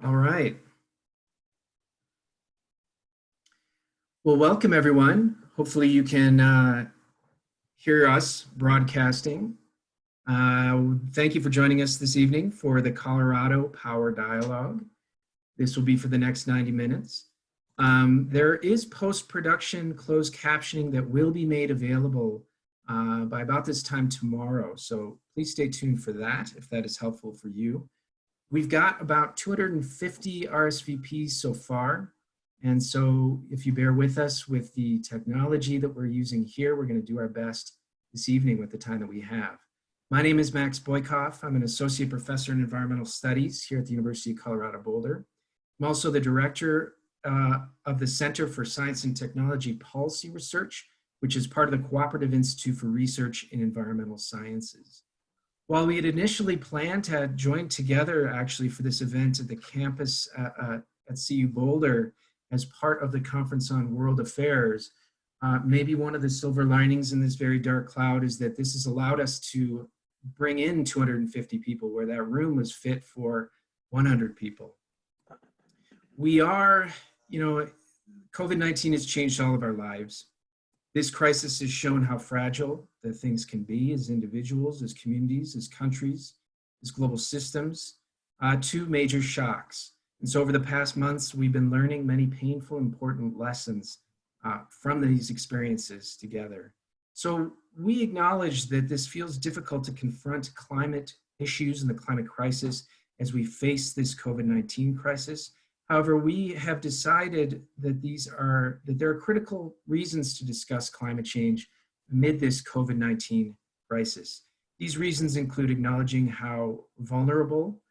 All right. Well, welcome everyone. Hopefully you can hear us broadcasting. Thank you for joining us this evening for the Colorado Power Dialog. This will be for the next 90 minutes. There is post-production closed captioning that will be made available by about this time tomorrow. So please stay tuned for that if that is helpful for you. We've got about 250 RSVPs so far. And so if you bear with us with the technology that we're using here, we're going to do our best this evening with the time that we have. My name is Max Boykoff. I'm an associate professor in environmental studies here at the University of Colorado Boulder. I'm also the director of the Center for Science and Technology Policy Research, which is part of the Cooperative Institute for Research in Environmental Sciences. While we had initially planned to join together actually for this event at the campus at CU Boulder as part of the Conference on World Affairs, maybe one of the silver linings in this very dark cloud is that this has allowed us to bring in 250 people where that room was fit for 100 people. We are, COVID-19 has changed all of our lives. This crisis has shown how fragile that things can be as individuals, as communities, as countries, as global systems, two major shocks. And so over the past months, we've been learning many painful, important lessons from these experiences together. So we acknowledge that this feels difficult to confront climate issues and the climate crisis as we face this COVID-19 crisis. However, we have decided that there are critical reasons to discuss climate change amid this COVID-19 crisis. These reasons include acknowledging how vulnerable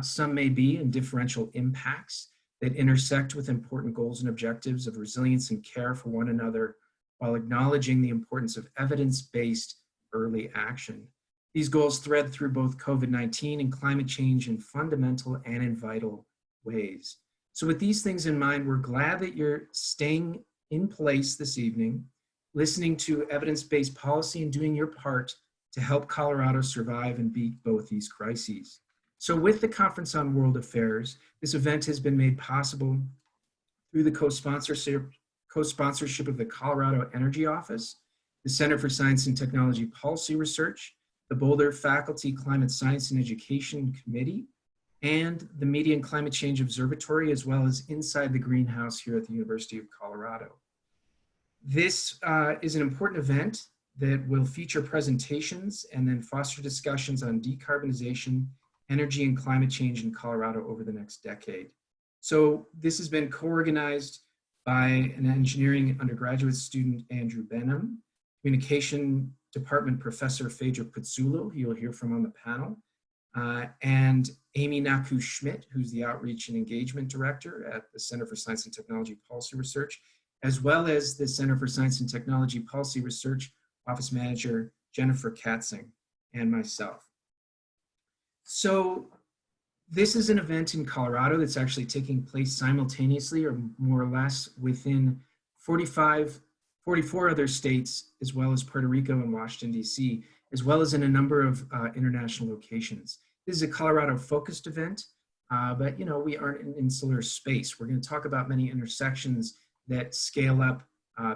some may be and differential impacts that intersect with important goals and objectives of resilience and care for one another, while acknowledging the importance of evidence-based early action. These goals thread through both COVID-19 and climate change in fundamental and in vital ways. So with these things in mind, we're glad that you're staying in place this evening, listening to evidence-based policy and doing your part to help Colorado survive and beat both these crises. So with the Conference on World Affairs, this event has been made possible through the co-sponsorship of the Colorado Energy Office, the Center for Science and Technology Policy Research, the Boulder Faculty Climate Science and Education Committee, and the Media and Climate Change Observatory, as well as Inside the Greenhouse here at the University of Colorado. This is an important event that will feature presentations and then foster discussions on decarbonization, energy, and climate change in Colorado over the next decade. So this has been co-organized by an engineering undergraduate student, Andrew Benham, communication department professor, Phaedra Pezzullo, who you'll hear from on the panel, and Amy Naku-Schmidt, who's the Outreach and Engagement Director at the Center for Science and Technology Policy Research, as well as the Center for Science and Technology Policy Research Office Manager, Jennifer Katzing, and myself. So this is an event in Colorado that's actually taking place simultaneously or more or less within 44 other states, as well as Puerto Rico and Washington, D.C., as well as in a number of international locations. This is a Colorado-focused event, but we aren't an insular space. We're going to talk about many intersections that scale up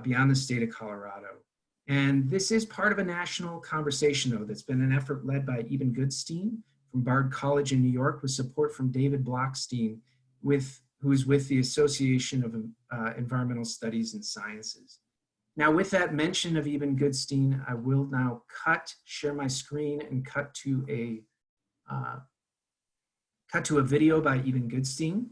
beyond the state of Colorado. And this is part of a national conversation, though, that's been an effort led by Eben Goodstein from Bard College in New York, with support from David Blockstein, who is with the Association of Environmental Studies and Sciences. Now, with that mention of Eben Goodstein, I will now share my screen and cut to a video by Eben Goodstein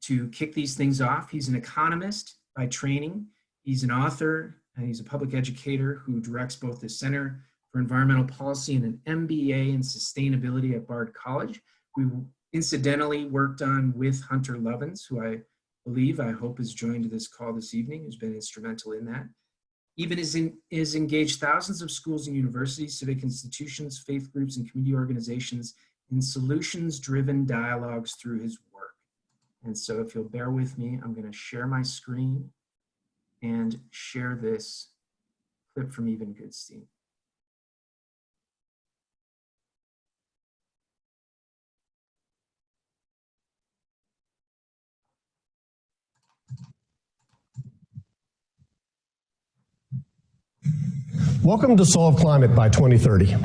to kick these things off. He's an economist by training. He's an author, and he's a public educator who directs both the Center for Environmental Policy and an MBA in Sustainability at Bard College. We incidentally worked on with Hunter Lovins, who I hope has joined this call this evening, who's been instrumental in that. Eben is engaged thousands of schools and universities, civic institutions, faith groups, and community organizations in solutions-driven dialogues through his work. And so if you'll bear with me, I'm going to share my screen and share this clip from Eben Goodstein. Welcome to Solve Climate by 2030.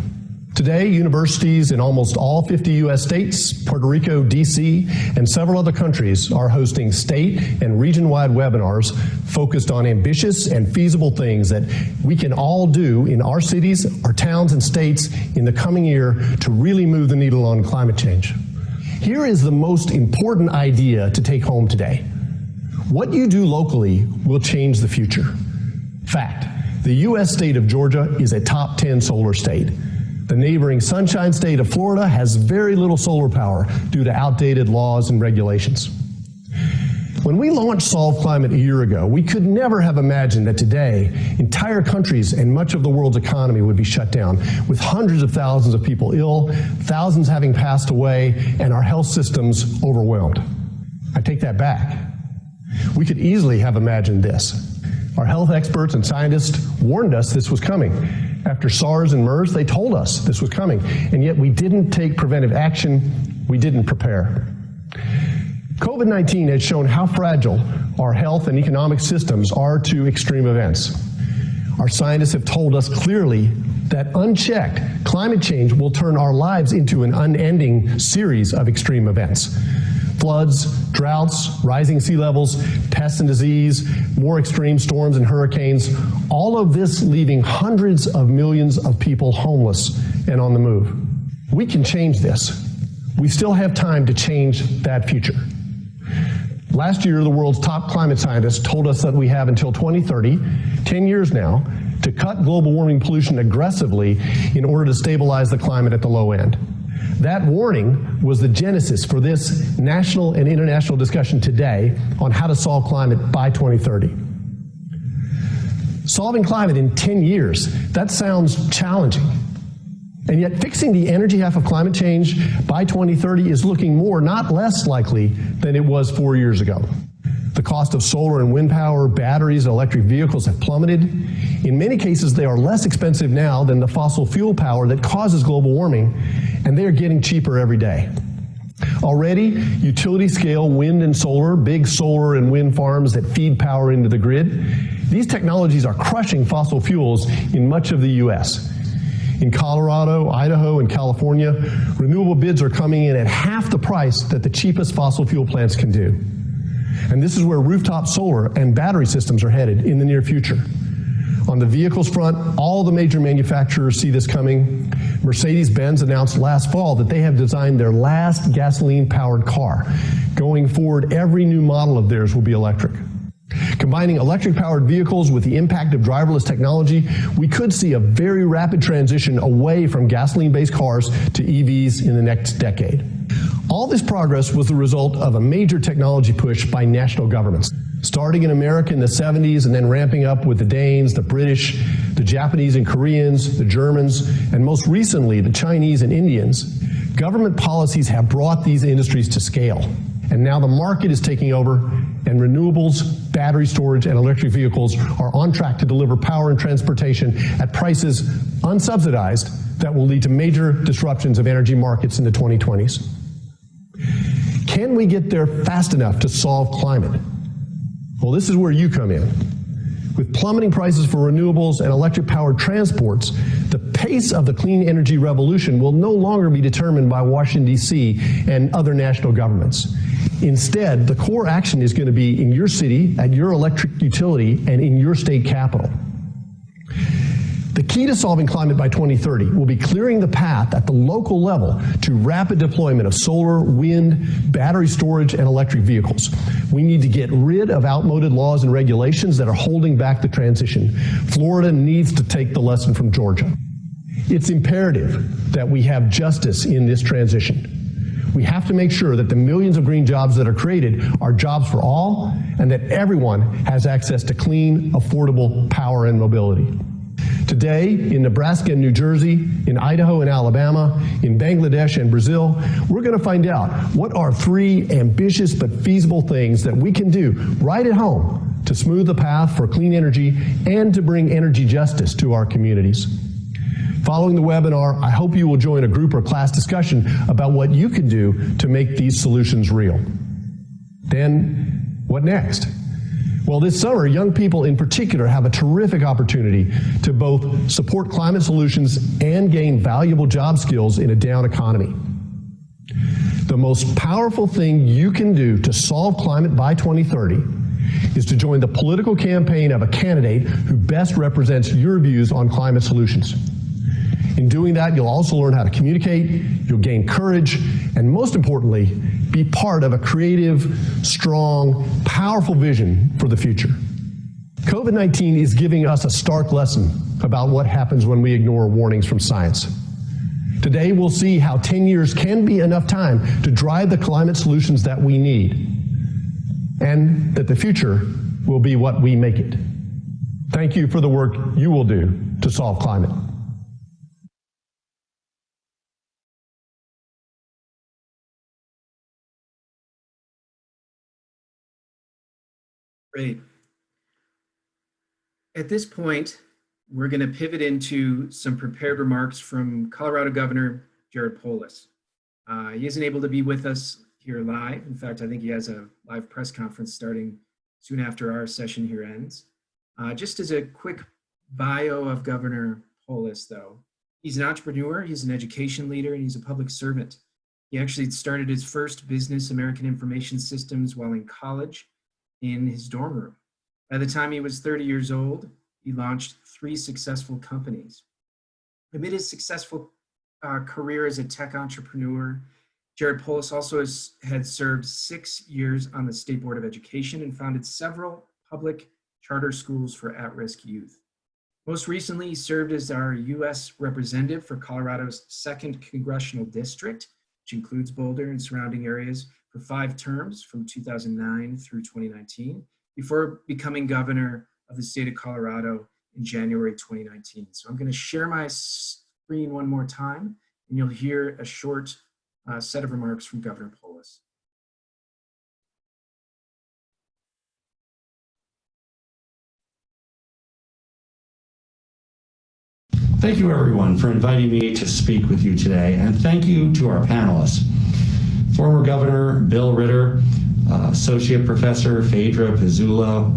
Today, universities in almost all 50 U.S. states, Puerto Rico, D.C., and several other countries are hosting state and region-wide webinars focused on ambitious and feasible things that we can all do in our cities, our towns, and states in the coming year to really move the needle on climate change. Here is the most important idea to take home today. What you do locally will change the future. Fact, the U.S. state of Georgia is a top 10 solar state. The neighboring Sunshine State of Florida has very little solar power due to outdated laws and regulations. When we launched Solve Climate a year ago, we could never have imagined that today, entire countries and much of the world's economy would be shut down, with hundreds of thousands of people ill, thousands having passed away, and our health systems overwhelmed. I take that back. We could easily have imagined this. Our health experts and scientists warned us this was coming. After SARS and MERS, they told us this was coming, and yet we didn't take preventive action, we didn't prepare. COVID-19 has shown how fragile our health and economic systems are to extreme events. Our scientists have told us clearly that unchecked, climate change will turn our lives into an unending series of extreme events. Floods, droughts, rising sea levels, pests and disease, more extreme storms and hurricanes, all of this leaving hundreds of millions of people homeless and on the move. We can change this. We still have time to change that future. Last year, the world's top climate scientists told us that we have until 2030, 10 years now, to cut global warming pollution aggressively in order to stabilize the climate at the low end. That warning was the genesis for this national and international discussion today on how to solve climate by 2030. Solving climate in 10 years, that sounds challenging. And yet fixing the energy half of climate change by 2030 is looking more, not less likely than it was 4 years ago. The cost of solar and wind power, batteries, and electric vehicles have plummeted. In many cases, they are less expensive now than the fossil fuel power that causes global warming, and they are getting cheaper every day. Already, utility-scale wind and solar, big solar and wind farms that feed power into the grid, these technologies are crushing fossil fuels in much of the U.S. In Colorado, Idaho, and California, renewable bids are coming in at half the price that the cheapest fossil fuel plants can do. And this is where rooftop solar and battery systems are headed in the near future. On the vehicles front, all the major manufacturers see this coming. Mercedes-Benz announced last fall that they have designed their last gasoline-powered car. Going forward, every new model of theirs will be electric. Combining electric-powered vehicles with the impact of driverless technology, we could see a very rapid transition away from gasoline-based cars to EVs in the next decade. All this progress was the result of a major technology push by national governments. Starting in America in the 70s and then ramping up with the Danes, the British, the Japanese and Koreans, the Germans, and most recently the Chinese and Indians, government policies have brought these industries to scale. And now the market is taking over, and renewables, battery storage, and electric vehicles are on track to deliver power and transportation at prices unsubsidized that will lead to major disruptions of energy markets in the 2020s. Can we get there fast enough to solve climate? Well, this is where you come in. With plummeting prices for renewables and electric-powered transports, the pace of the clean energy revolution will no longer be determined by Washington, D.C. and other national governments. Instead, the core action is going to be in your city, at your electric utility, and in your state capital. The key to solving climate by 2030 will be clearing the path at the local level to rapid deployment of solar, wind, battery storage, and electric vehicles. We need to get rid of outmoded laws and regulations that are holding back the transition. Florida needs to take the lesson from Georgia. It's imperative that we have justice in this transition. We have to make sure that the millions of green jobs that are created are jobs for all, and that everyone has access to clean, affordable power and mobility. Today, in Nebraska and New Jersey, in Idaho and Alabama, in Bangladesh and Brazil, we're going to find out what are 3 ambitious but feasible things that we can do right at home to smooth the path for clean energy and to bring energy justice to our communities. Following the webinar, I hope you will join a group or class discussion about what you can do to make these solutions real. Then, what next? Well, this summer, young people in particular have a terrific opportunity to both support climate solutions and gain valuable job skills in a down economy. The most powerful thing you can do to solve climate by 2030 is to join the political campaign of a candidate who best represents your views on climate solutions. In doing that, you'll also learn how to communicate, you'll gain courage, and most importantly, be part of a creative, strong, powerful vision for the future. COVID-19 is giving us a stark lesson about what happens when we ignore warnings from science. Today, we'll see how 10 years can be enough time to drive the climate solutions that we need, and that the future will be what we make it. Thank you for the work you will do to solve climate. Great. At this point, we're going to pivot into some prepared remarks from Colorado Governor Jorge Poulos. He isn't able to be with us here live. In fact, I think he has a live press conference starting soon after our session here ends. Just as a quick bio of Governor Poulos, though, he's an entrepreneur, he's an education leader, and he's a public servant. He actually started his first business, American Information Systems, while in college in his dorm room. By the time he was 30 years old, he launched 3 successful companies. Amid his successful career as a tech entrepreneur, Jorge Poulos also had served 6 years on the State Board of Education and founded several public charter schools for at-risk youth. Most recently, he served as our U.S. representative for Colorado's 2nd Congressional District, which includes Boulder and surrounding areas, for 5 terms from 2009 through 2019, before becoming governor of the state of Colorado in January 2019. So I'm going to share my screen one more time, and you'll hear a short set of remarks from Governor Poulos. Thank you, everyone, for inviting me to speak with you today, and thank you to our panelists. Former Governor Bill Ritter, Associate Professor Phaedra Pezzullo,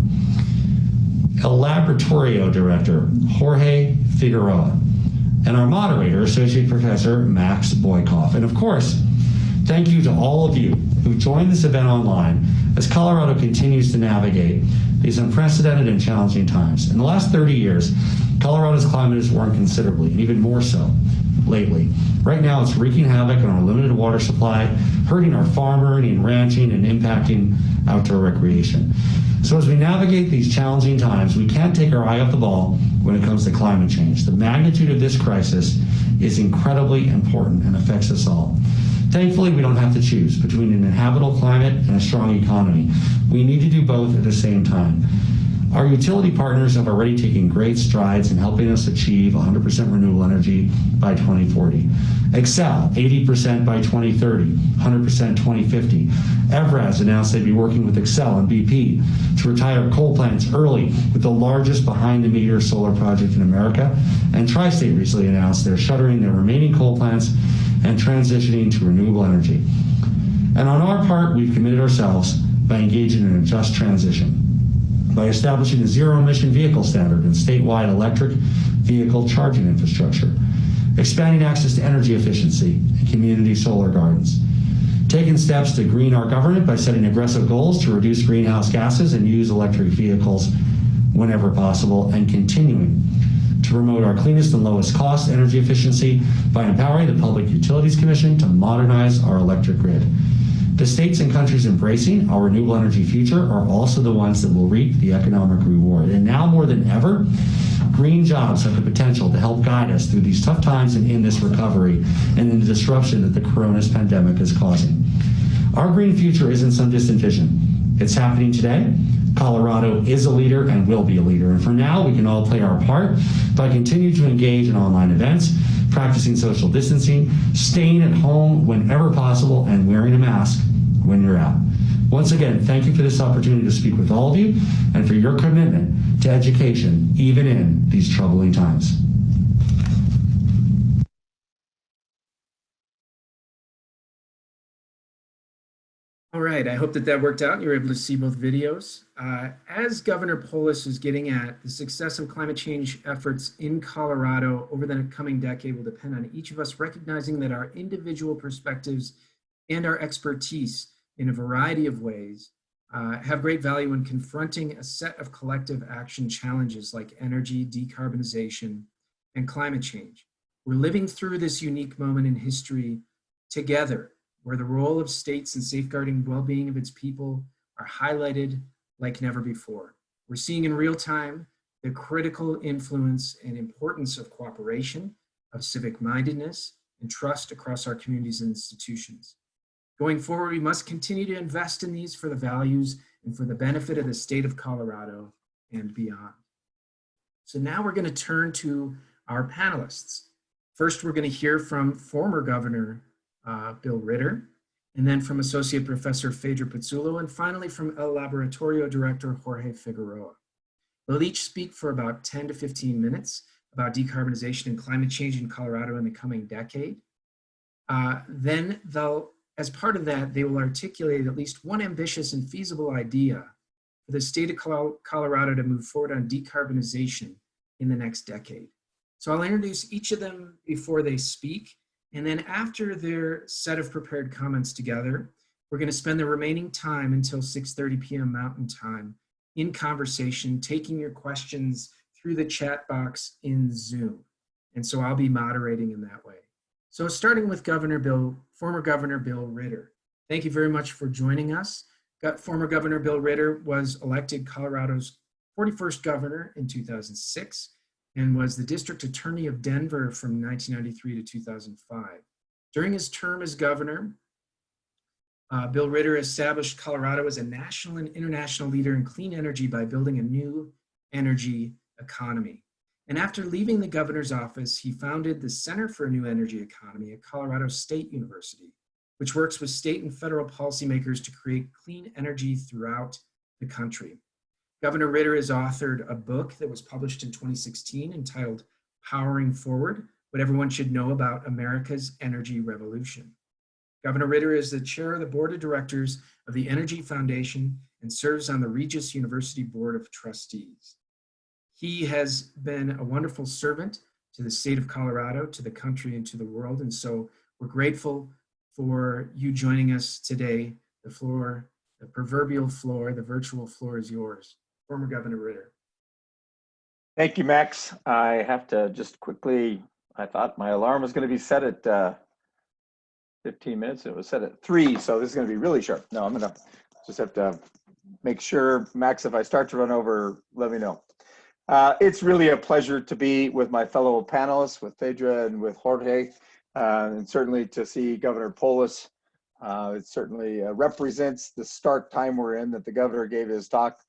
Laboratorio Director Jorge Figueroa, and our moderator, Associate Professor Max Boykoff. And of course, thank you to all of you who joined this event online as Colorado continues to navigate these unprecedented and challenging times. In the last 30 years, Colorado's climate has warmed considerably, and even more so lately. Right now, it's wreaking havoc on our limited water supply, hurting our farming and ranching, and impacting outdoor recreation. So as we navigate these challenging times, we can't take our eye off the ball when it comes to climate change. The magnitude of this crisis is incredibly important and affects us all. Thankfully, we don't have to choose between an inhabitable climate and a strong economy. We need to do both at the same time. Our utility partners have already taken great strides in helping us achieve 100% renewable energy by 2040. Excel, 80% by 2030, 100% 2050. Evraz announced they'd be working with Excel and BP to retire coal plants early with the largest behind-the-meter solar project in America. And Tri-State recently announced they're shuttering their remaining coal plants and transitioning to renewable energy. And on our part, we've committed ourselves by engaging in a just transition, by establishing a zero-emission vehicle standard and statewide electric vehicle charging infrastructure, expanding access to energy efficiency and community solar gardens, taking steps to green our government by setting aggressive goals to reduce greenhouse gases and use electric vehicles whenever possible, and continuing to promote our cleanest and lowest cost energy efficiency by empowering the Public Utilities Commission to modernize our electric grid. The states and countries embracing our renewable energy future are also the ones that will reap the economic reward. And now more than ever, green jobs have the potential to help guide us through these tough times and in this recovery and in the disruption that the coronavirus pandemic is causing. Our green future isn't some distant vision. It's happening today. Colorado is a leader and will be a leader. And for now, we can all play our part by continuing to engage in online events, practicing social distancing, staying at home whenever possible, and wearing a mask when you're out. Once again, thank you for this opportunity to speak with all of you and for your commitment to education, even in these troubling times. All right, I hope that that worked out and you were able to see both videos. As Governor Poulos is getting at, the success of climate change efforts in Colorado over the coming decade will depend on each of us recognizing that our individual perspectives and our expertise in a variety of ways have great value in confronting a set of collective action challenges like energy, decarbonization, and climate change. We're living through this unique moment in history together, where the role of states in safeguarding well-being of its people are highlighted like never before. We're seeing in real time the critical influence and importance of cooperation, of civic mindedness, and trust across our communities and institutions. Going forward, we must continue to invest in these for the values and for the benefit of the state of Colorado and beyond. So now we're going to turn to our panelists. First, we're going to hear from former Governor Bill Ritter, and then from Associate Professor Phaedra Pezzullo, and finally from Laboratorio Director Jorge Figueroa. They'll each speak for about 10 to 15 minutes about decarbonization and climate change in Colorado in the coming decade. Then they'll, as part of that, they will articulate at least one ambitious and feasible idea for the state of Colorado to move forward on decarbonization in the next decade. So I'll introduce each of them before they speak. And then after their set of prepared comments together, we're going to spend the remaining time until 6:30 p.m. Mountain Time in conversation, taking your questions through the chat box in Zoom. And so I'll be moderating in that way. So starting with former Governor Bill Ritter. Thank you very much for joining us. Former Governor Bill Ritter was elected Colorado's 41st governor in 2006. And was the district attorney of Denver from 1993 to 2005. During his term as governor, Bill Ritter established Colorado as a national and international leader in clean energy by building a new energy economy. And after leaving the governor's office, he founded the Center for a New Energy Economy at Colorado State University, which works with state and federal policymakers to create clean energy throughout the country. Governor Ritter has authored a book that was published in 2016 entitled Powering Forward, What Everyone Should Know About America's Energy Revolution. Governor Ritter is the chair of the board of directors of the Energy Foundation and serves on the Regis University Board of Trustees. He has been a wonderful servant to the state of Colorado, to the country, and to the world. And so we're grateful for you joining us today. The floor, the proverbial floor, the virtual floor is yours. Former Governor Ritter. Thank you, Max. I have to just quickly, I thought my alarm was going to be set at 15 minutes. It was set at 3, so this is going to be really sharp. No, I'm going to just have to make sure, Max, if I start to run over, let me know. It's really a pleasure to be with my fellow panelists, with Phaedra and with Jorge, and certainly to see Governor Poulos. It certainly represents the stark time we're in, that the governor gave his talk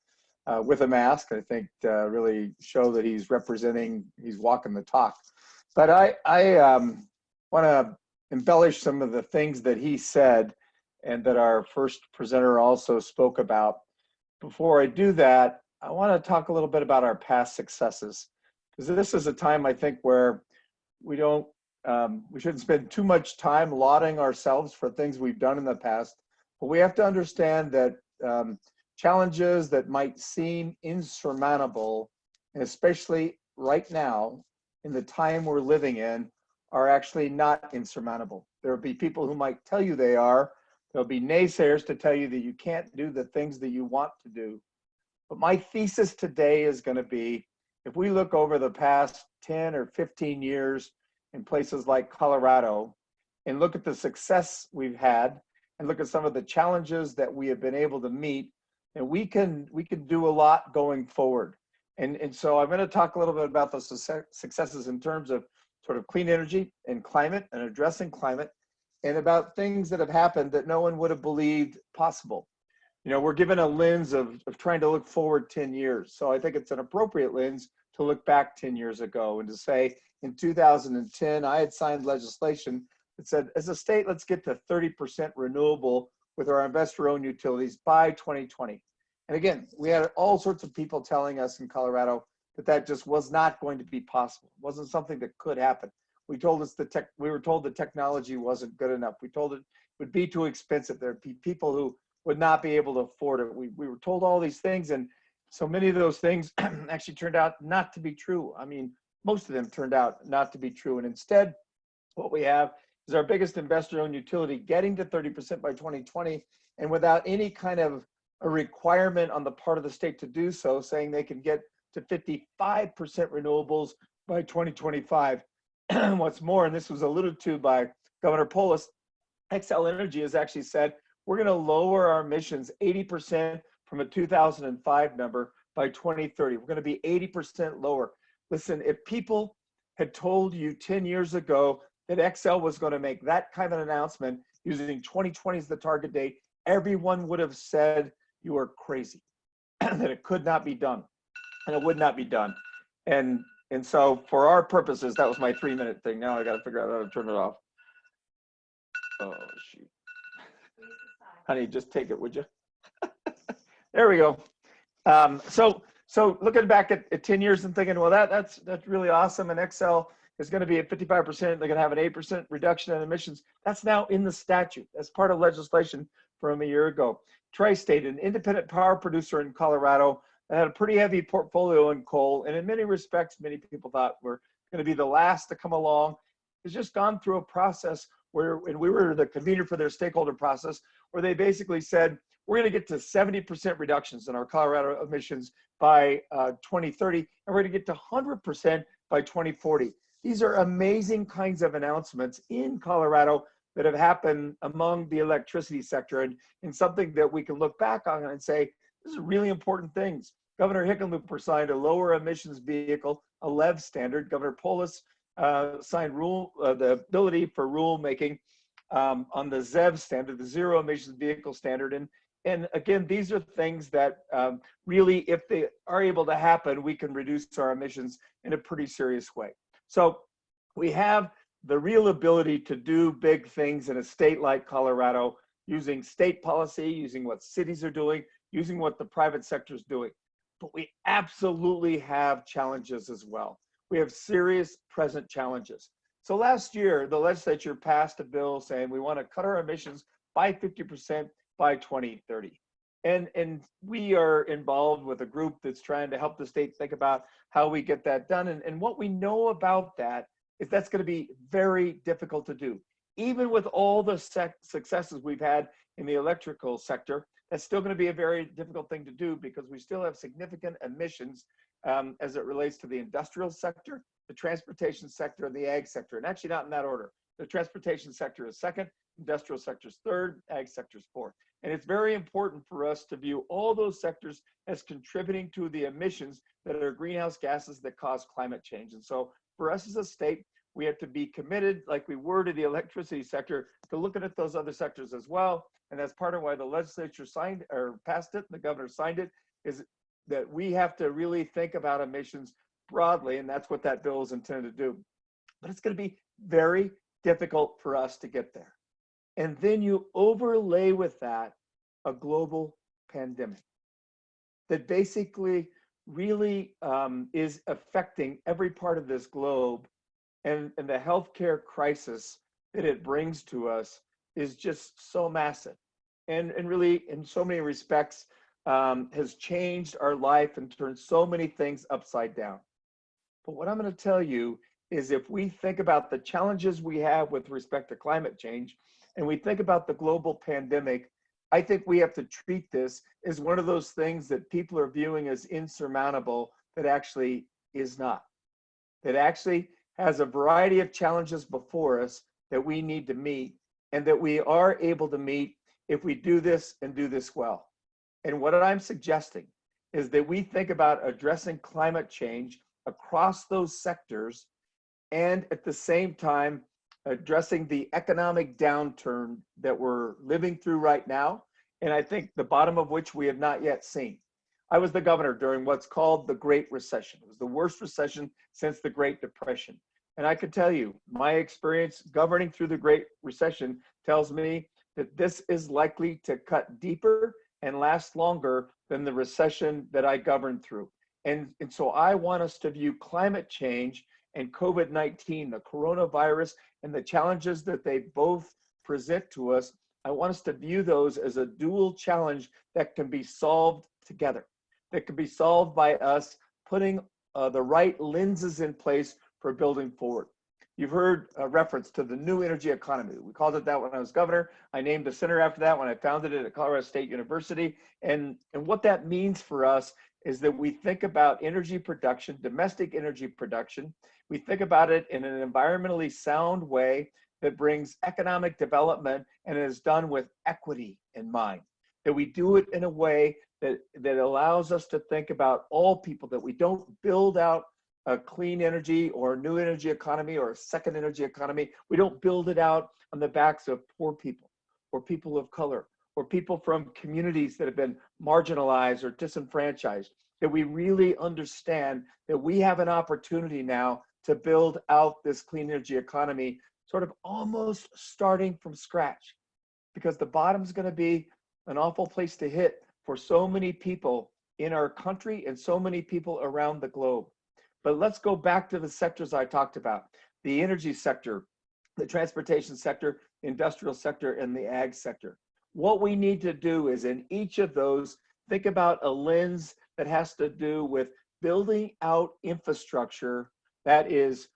with a mask. I think really show that he's walking the talk. But I want to embellish some of the things that he said and that our first presenter also spoke about. Before I do that, I want to talk a little bit about our past successes, because this is a time, I think, where we shouldn't spend too much time lauding ourselves for things we've done in the past, but we have to understand that challenges that might seem insurmountable, and especially right now in the time we're living in, are actually not insurmountable. There will be people who might tell you they are. There'll be naysayers to tell you that you can't do the things that you want to do. But my thesis today is going to be, if we look over the past 10 or 15 years in places like Colorado and look at the success we've had and look at some of the challenges that we have been able to meet, and we can do a lot going forward. And so I'm going to talk a little bit about the successes in terms of sort of clean energy and climate and addressing climate, and about things that have happened that no one would have believed possible. You know, we're given a lens of trying to look forward 10 years. So I think it's an appropriate lens to look back 10 years ago and to say, in 2010, I had signed legislation that said, as a state, let's get to 30% renewable with our investor-owned utilities by 2020. And again, we had all sorts of people telling us in Colorado that that just was not going to be possible. It wasn't something that could happen. We were told the technology wasn't good enough. We told it would be too expensive. There'd be people who would not be able to afford it. We were told all these things, and so many of those things actually turned out not to be true. I mean, most of them turned out not to be true. And instead, what we have is our biggest investor-owned utility getting to 30% by 2020, and without any kind of a requirement on the part of the state to do so, saying they can get to 55% renewables by 2025. What's more, and this was alluded to by Governor Poulos, Xcel Energy has actually said, we're going to lower our emissions 80% from a 2005 number by 2030. We're going to be 80% lower. Listen, if people had told you 10 years ago that Xcel was going to make that kind of an announcement using 2020 as the target date, everyone would have said you are crazy, that it could not be done, and it would not be done. And so for our purposes, that was my 3-minute thing. Now I got to figure out how to turn it off. Oh, shoot. Honey, just take it, would you? There we go. So looking back at 10 years and thinking, well, that's really awesome. And Xcel is going to be at 55%. They're going to have an 8% reduction in emissions. That's now in the statute. That's part of legislation from a year ago. Tri-State, an independent power producer in Colorado, that had a pretty heavy portfolio in coal. And in many respects, many people thought we're going to be the last to come along. It's just gone through a process where, and we were the convener for their stakeholder process, where they basically said, we're going to get to 70% reductions in our Colorado emissions by 2030, and we're going to get to 100% by 2040. These are amazing kinds of announcements in Colorado that have happened among the electricity sector, and something that we can look back on and say, this is really important things. Governor Hickenlooper signed a lower emissions vehicle, a LEV standard. Governor Poulos signed the ability for rulemaking on the ZEV standard, the zero emissions vehicle standard. And again, these are things that really, if they are able to happen, we can reduce our emissions in a pretty serious way. So we have the real ability to do big things in a state like Colorado, using state policy, using what cities are doing, using what the private sector is doing. But we absolutely have challenges as well. We have serious present challenges. So last year, the legislature passed a bill saying we want to cut our emissions by 50% by 2030. And we are involved with a group that's trying to help the state think about how we get that done. And what we know about that is that's going to be very difficult to do. Even with all the successes we've had in the electrical sector, that's still going to be a very difficult thing to do, because we still have significant emissions as it relates to the industrial sector, the transportation sector, and the ag sector. And actually not in that order. The transportation sector is second, industrial sector is third, ag sector is fourth. And it's very important for us to view all those sectors as contributing to the emissions that are greenhouse gases that cause climate change. And so for us as a state, we have to be committed, like we were to the electricity sector, to looking at those other sectors as well. And that's part of why the legislature signed or passed it, and the governor signed it, is that we have to really think about emissions broadly, and that's what that bill is intended to do. But it's going to be very difficult for us to get there. And then you overlay with that a global pandemic that basically really is affecting every part of this globe, and the healthcare crisis that it brings to us is just so massive, and really in so many respects has changed our life and turned so many things upside down. But what I'm going to tell you is, if we think about the challenges we have with respect to climate change, and we think about the global pandemic, I think we have to treat this as one of those things that people are viewing as insurmountable, that actually is not. That actually has a variety of challenges before us that we need to meet, and that we are able to meet if we do this and do this well. And what I'm suggesting is that we think about addressing climate change across those sectors, and at the same time addressing the economic downturn that we're living through right now, and I think the bottom of which we have not yet seen. I was the governor during what's called the Great Recession. It was the worst recession since the Great Depression. And I can tell you, my experience governing through the Great Recession tells me that this is likely to cut deeper and last longer than the recession that I governed through. And so I want us to view climate change and COVID-19, the coronavirus, and the challenges that they both present to us I want us to view those as a dual challenge that can be solved together, that can be solved by us putting the right lenses in place for building forward. You've heard a reference to the new energy economy. We called it that when I was governor. I named a center after that when I founded it at Colorado State University. And what that means for us is that we think about energy production, domestic energy production. We think about it in an environmentally sound way that brings economic development and is done with equity in mind. That we do it in a way that allows us to think about all people, that we don't build out a clean energy or a new energy economy or a second energy economy. We don't build it out on the backs of poor people or people of color or people from communities that have been marginalized or disenfranchised. That we really understand that we have an opportunity now to build out this clean energy economy, sort of almost starting from scratch, because the bottom's going to be an awful place to hit for so many people in our country and so many people around the globe. But let's go back to the sectors I talked about: the energy sector, the transportation sector, industrial sector, and the ag sector. What we need to do is in each of those, think about a lens that has to do with building out infrastructure that is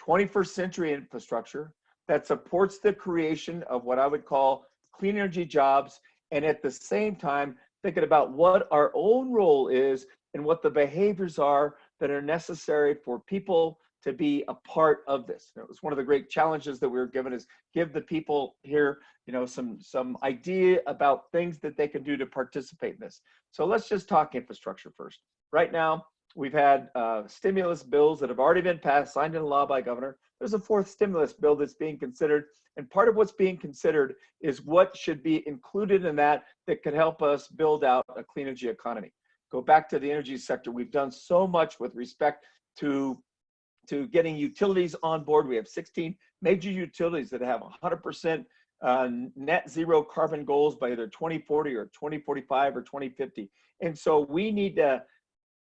21st century infrastructure that supports the creation of what I would call clean energy jobs, and at the same time, thinking about what our own role is and what the behaviors are that are necessary for people to be a part of this. And it was one of the great challenges that we were given, is give the people here, some idea about things that they can do to participate in this. So let's just talk infrastructure first. Right now, we've had stimulus bills that have already been passed, signed into law by Governor. There's a fourth stimulus bill that's being considered. And part of what's being considered is what should be included in that could help us build out a clean energy economy. Go back to the energy sector. We've done so much with respect to getting utilities on board. We have 16 major utilities that have 100% net zero carbon goals by either 2040 or 2045 or 2050. And so we need to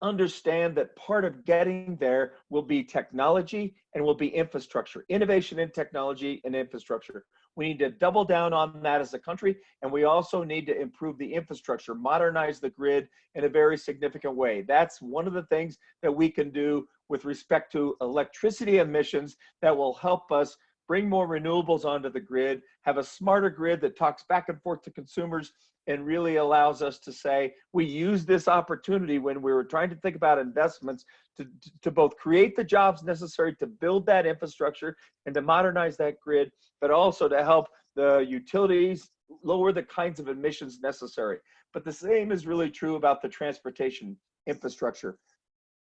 understand that part of getting there will be technology and will be infrastructure, innovation in technology and infrastructure. We need to double down on that as a country, and we also need to improve the infrastructure, modernize the grid in a very significant way. That's one of the things that we can do with respect to electricity emissions that will help us bring more renewables onto the grid, have a smarter grid that talks back and forth to consumers, and really allows us to say, we use this opportunity when we were trying to think about investments to both create the jobs necessary to build that infrastructure and to modernize that grid, but also to help the utilities lower the kinds of emissions necessary. But the same is really true about the transportation infrastructure.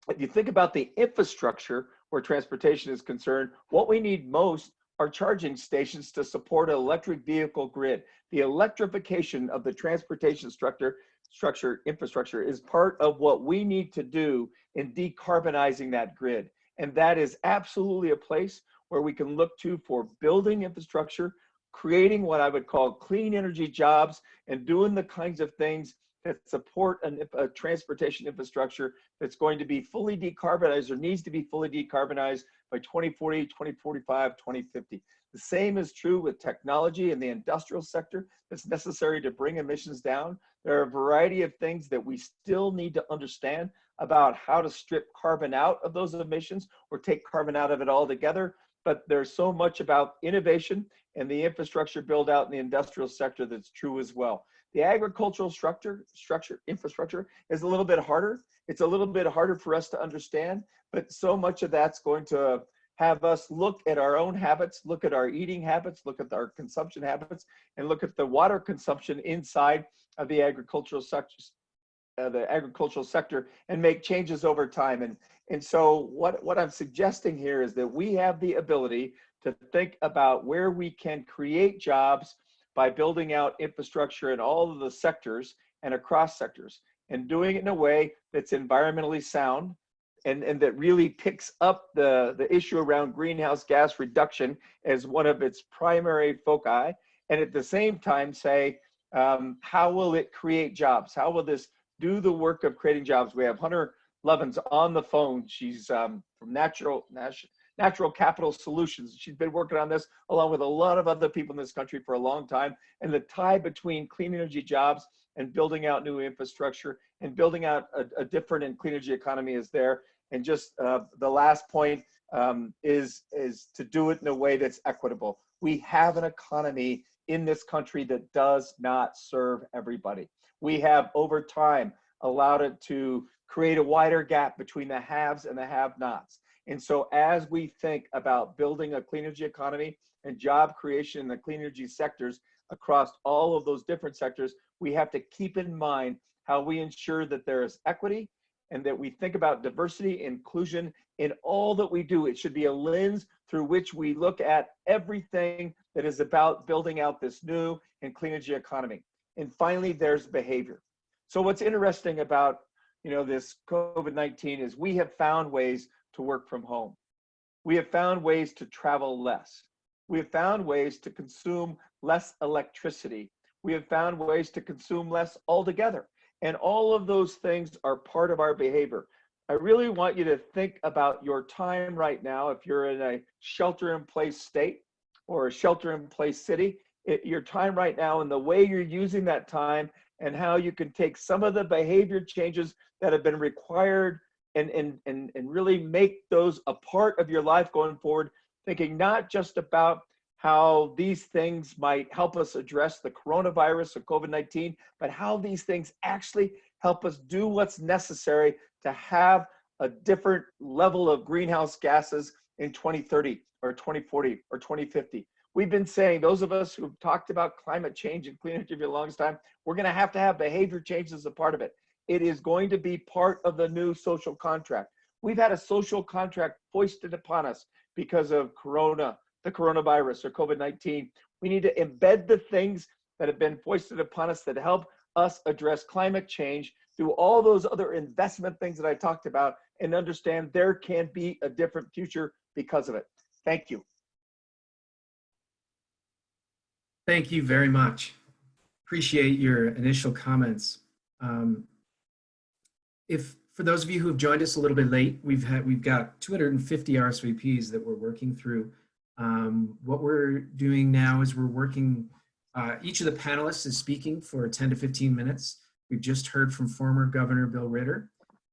If you think about the infrastructure where transportation is concerned, what we need most are charging stations to support an electric vehicle grid. The electrification of the transportation infrastructure is part of what we need to do in decarbonizing that grid. And that is absolutely a place where we can look to for building infrastructure, creating what I would call clean energy jobs, and doing the kinds of things that support a transportation infrastructure that's going to be fully decarbonized or needs to be fully decarbonized by 2040, 2045, 2050. The same is true with technology in the industrial sector that's necessary to bring emissions down. There are a variety of things that we still need to understand about how to strip carbon out of those emissions or take carbon out of it altogether. But there's so much about innovation and the infrastructure build out in the industrial sector that's true as well. The agricultural infrastructure is a little bit harder. It's a little bit harder for us to understand, but so much of that's going to have us look at our own habits, look at our eating habits, look at our consumption habits, and look at the water consumption inside of the agricultural sector, and make changes over time. And so what I'm suggesting here is that we have the ability to think about where we can create jobs by building out infrastructure in all of the sectors and across sectors, and doing it in a way that's environmentally sound and that really picks up the issue around greenhouse gas reduction as one of its primary foci, and at the same time say, how will it create jobs? How will this do the work of creating jobs? We have Hunter Lovins on the phone. She's from Natural Capital Solutions. She's been working on this along with a lot of other people in this country for a long time. And the tie between clean energy jobs and building out new infrastructure and building out a different and clean energy economy is there. And just the last point is to do it in a way that's equitable. We have an economy in this country that does not serve everybody. We have, over time, allowed it to create a wider gap between the haves and the have-nots. And so as we think about building a clean energy economy and job creation in the clean energy sectors across all of those different sectors, we have to keep in mind how we ensure that there is equity and that we think about diversity, inclusion in all that we do. It should be a lens through which we look at everything that is about building out this new and clean energy economy. And finally, there's behavior. So what's interesting about this COVID-19 is we have found ways to work from home. We have found ways to travel less. We have found ways to consume less electricity. We have found ways to consume less altogether. And all of those things are part of our behavior. I really want you to think about your time right now. If you're in a shelter-in-place state or a shelter-in-place city, your time right now and the way you're using that time and how you can take some of the behavior changes that have been required and really make those a part of your life going forward, thinking not just about how these things might help us address the coronavirus or COVID-19, but how these things actually help us do what's necessary to have a different level of greenhouse gases in 2030 or 2040 or 2050. We've been saying, those of us who've talked about climate change and clean energy for the longest time, we're going to have behavior change as a part of it. It is going to be part of the new social contract. We've had a social contract foisted upon us because of the coronavirus or COVID-19. We need to embed the things that have been foisted upon us that help us address climate change through all those other investment things that I talked about and understand there can be a different future because of it. Thank you. Thank you very much. Appreciate your initial comments. If for those of you who have joined us a little bit late, we've got 250 RSVPs that we're working through. What we're doing now is we're working, each of the panelists is speaking for 10 to 15 minutes. We've just heard from former Governor Bill Ritter,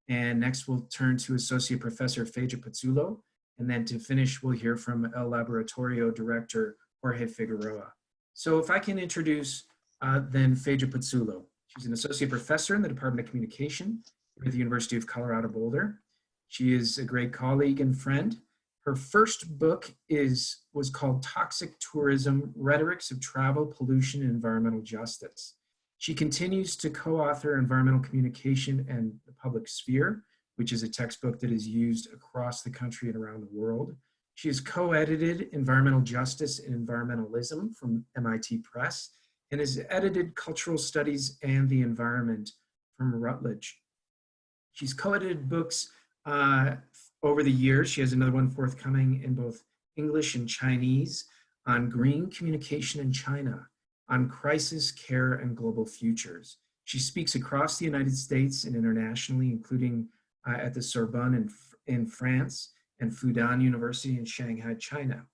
and next we'll turn to Associate Professor Phaedra Pezzullo, and then to finish we'll hear from Laboratorio Director Jorge Figueroa. So if I can introduce then Phaedra Pezzullo. She's an associate professor in the Department of Communication at the University of Colorado Boulder. She is a great colleague and friend. Her first book was called Toxic Tourism, Rhetorics of Travel, Pollution, and Environmental Justice. She continues to co-author Environmental Communication and the Public Sphere, which is a textbook that is used across the country and around the world. She has co-edited Environmental Justice and Environmentalism from MIT Press and has edited Cultural Studies and the Environment from Routledge. She's co-edited books over the years. She has another one forthcoming in both English and Chinese on green communication in China, on crisis care and global futures. She speaks across the United States and internationally, including at the Sorbonne in France and Fudan University in Shanghai, China.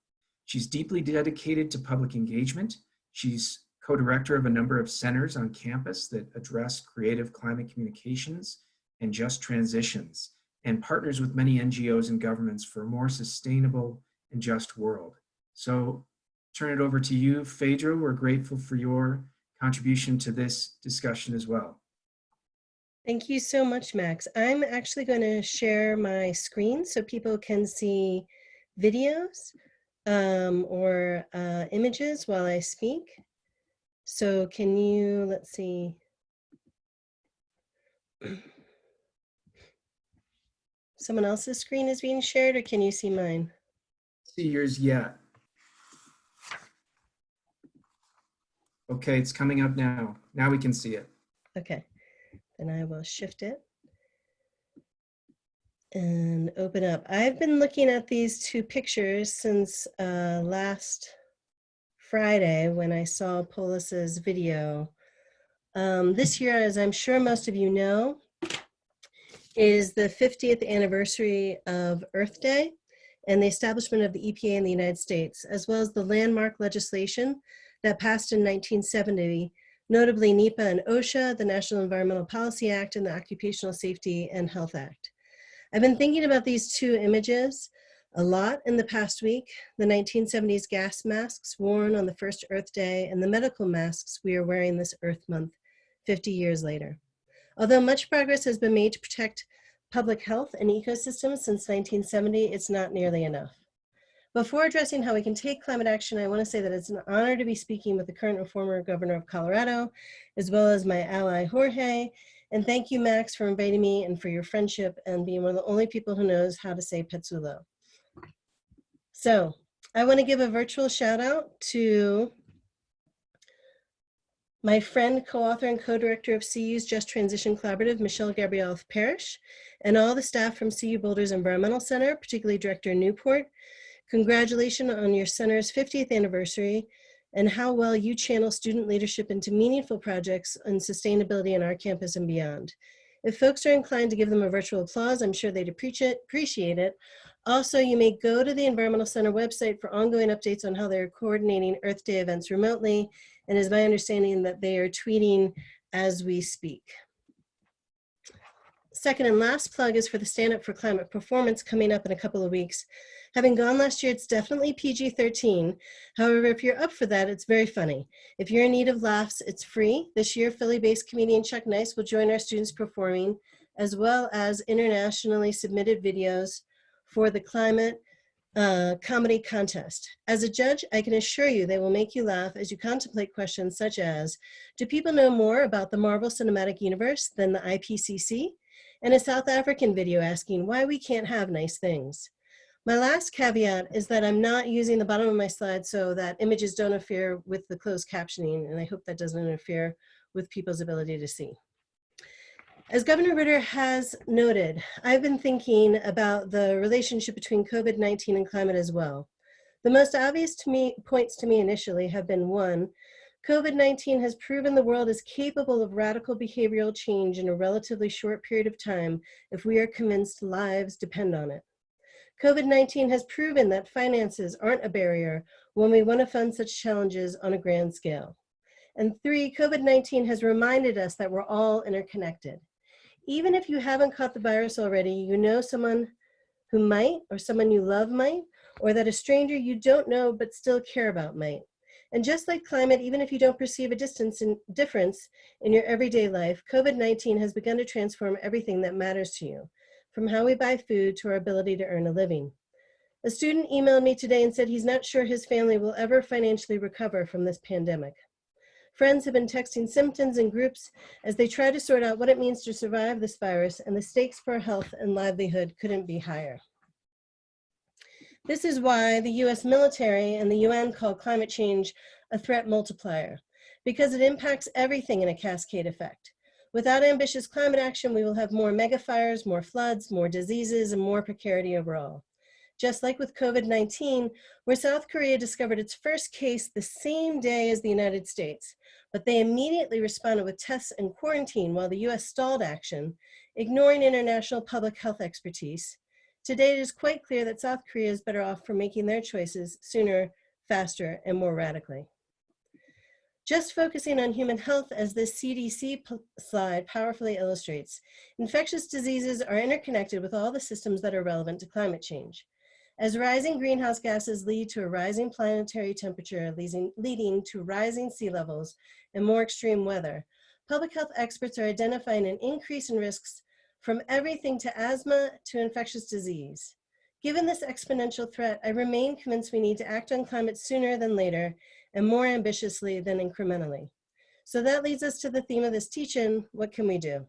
She's deeply dedicated to public engagement. She's co-director of a number of centers on campus that address creative climate communications and just transitions, and partners with many NGOs and governments for a more sustainable and just world. So turn it over to you, Phaedra. We're grateful for your contribution to this discussion as well. Thank you so much, Max. I'm actually going to share my screen so people can see videos or images while I speak. So can you, let's see. Someone else's screen is being shared, or can you see mine? See yours yet. Okay, it's coming up now. Now we can see it. Okay, then I will shift it and open up. I've been looking at these two pictures since last Friday when I saw Poulis's video. This year, as I'm sure most of you know, is the 50th anniversary of Earth Day. and the establishment of the EPA in the United States, as well as the landmark legislation that passed in 1970, notably NEPA and OSHA, the National Environmental Policy Act, and the Occupational Safety and Health Act. I've been thinking about these two images a lot in the past week: the 1970s gas masks worn on the first Earth Day and the medical masks we are wearing this Earth Month 50 years later. Although much progress has been made to protect public health and ecosystems since 1970, it's not nearly enough. Before addressing how we can take climate action, I want to say that it's an honor to be speaking with the current and former governor of Colorado, as well as my ally Jorge. And thank you, Max, for inviting me and for your friendship and being one of the only people who knows how to say Pezzullo. So I want to give a virtual shout out to my friend, co-author, and co-director of CU's Just Transition Collaborative, Michelle Gabrielle Parrish, and all the staff from CU Boulder's Environmental Center, particularly Director Newport. Congratulations on your center's 50th anniversary and how well you channel student leadership into meaningful projects on sustainability on our campus and beyond. If folks are inclined to give them a virtual applause, I'm sure they'd appreciate it. Also, you may go to the Environmental Center website for ongoing updates on how they're coordinating Earth Day events remotely, and it's my understanding that they are tweeting as we speak. Second and last plug is for the Stand Up for Climate performance coming up in a couple of weeks. Having gone last year, it's definitely PG-13. However, if you're up for that, it's very funny. If you're in need of laughs, it's free. This year, Philly-based comedian Chuck Nice will join our students performing, as well as internationally submitted videos for the climate comedy contest. As a judge, I can assure you they will make you laugh as you contemplate questions such as, do people know more about the Marvel Cinematic Universe than the IPCC? And a South African video asking why we can't have nice things. My last caveat is that I'm not using the bottom of my slide so that images don't interfere with the closed captioning, and I hope that doesn't interfere with people's ability to see. As Governor Ritter has noted, I've been thinking about the relationship between COVID-19 and climate as well. The most obvious points to me initially have been: one, COVID-19 has proven the world is capable of radical behavioral change in a relatively short period of time if we are convinced lives depend on it. COVID-19 has proven that finances aren't a barrier when we want to fund such challenges on a grand scale. And three, COVID-19 has reminded us that we're all interconnected. Even if you haven't caught the virus already, you know someone who might, or someone you love might, or that a stranger you don't know but still care about might. And just like climate, even if you don't perceive a difference in your everyday life, COVID-19 has begun to transform everything that matters to you, from how we buy food to our ability to earn a living. A student emailed me today and said he's not sure his family will ever financially recover from this pandemic. Friends have been texting symptoms in groups as they try to sort out what it means to survive this virus, and the stakes for health and livelihood couldn't be higher. This is why the US military and the UN call climate change a threat multiplier, because it impacts everything in a cascade effect. Without ambitious climate action, we will have more megafires, more floods, more diseases, and more precarity overall. Just like with COVID-19, where South Korea discovered its first case the same day as the United States, but they immediately responded with tests and quarantine while the US stalled action, ignoring international public health expertise. Today, it is quite clear that South Korea is better off for making their choices sooner, faster, and more radically. Just focusing on human health, as this CDC slide powerfully illustrates, infectious diseases are interconnected with all the systems that are relevant to climate change. As rising greenhouse gases lead to a rising planetary temperature, leading to rising sea levels and more extreme weather, public health experts are identifying an increase in risks from everything to asthma to infectious disease. Given this exponential threat, I remain convinced we need to act on climate sooner than later and more ambitiously than incrementally. So that leads us to the theme of this teach-in: what can we do?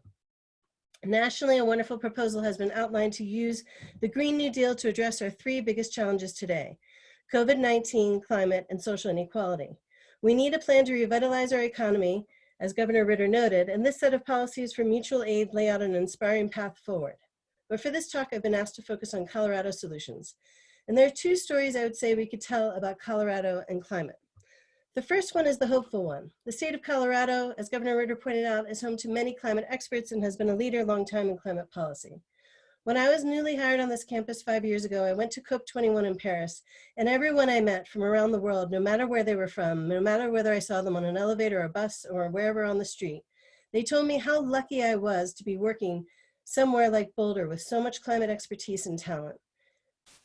Nationally, a wonderful proposal has been outlined to use the Green New Deal to address our three biggest challenges today: COVID-19, climate, and social inequality. We need a plan to revitalize our economy, as Governor Ritter noted, and this set of policies for mutual aid lay out an inspiring path forward. But for this talk, I've been asked to focus on Colorado solutions. And there are two stories I would say we could tell about Colorado and climate. The first one is the hopeful one. The state of Colorado, as Governor Ritter pointed out, is home to many climate experts and has been a leader long time in climate policy. When I was newly hired on this campus 5 years ago, I went to COP21 in Paris, and everyone I met from around the world, no matter where they were from, no matter whether I saw them on an elevator or a bus or wherever on the street, they told me how lucky I was to be working somewhere like Boulder with so much climate expertise and talent.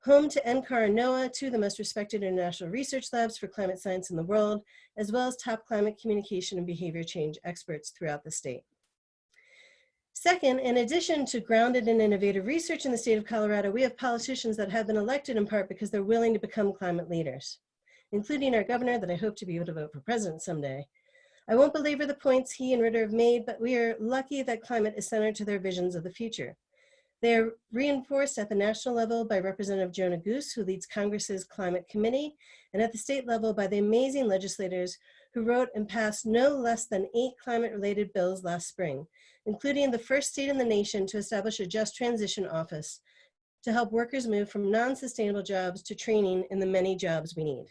Home to NCAR and NOAA, two of the most respected international research labs for climate science in the world, as well as top climate communication and behavior change experts throughout the state. Second, in addition to grounded and innovative research in the state of Colorado, we have politicians that have been elected in part because they're willing to become climate leaders, including our governor that I hope to be able to vote for president someday. I won't belabor the points he and Ritter have made, but we are lucky that climate is centered to their visions of the future. They are reinforced at the national level by Representative Jonah Goose, who leads Congress's Climate Committee, and at the state level by the amazing legislators who wrote and passed no less than 8 climate-related bills last spring, including the first state in the nation to establish a just transition office to help workers move from non-sustainable jobs to training in the many jobs we need.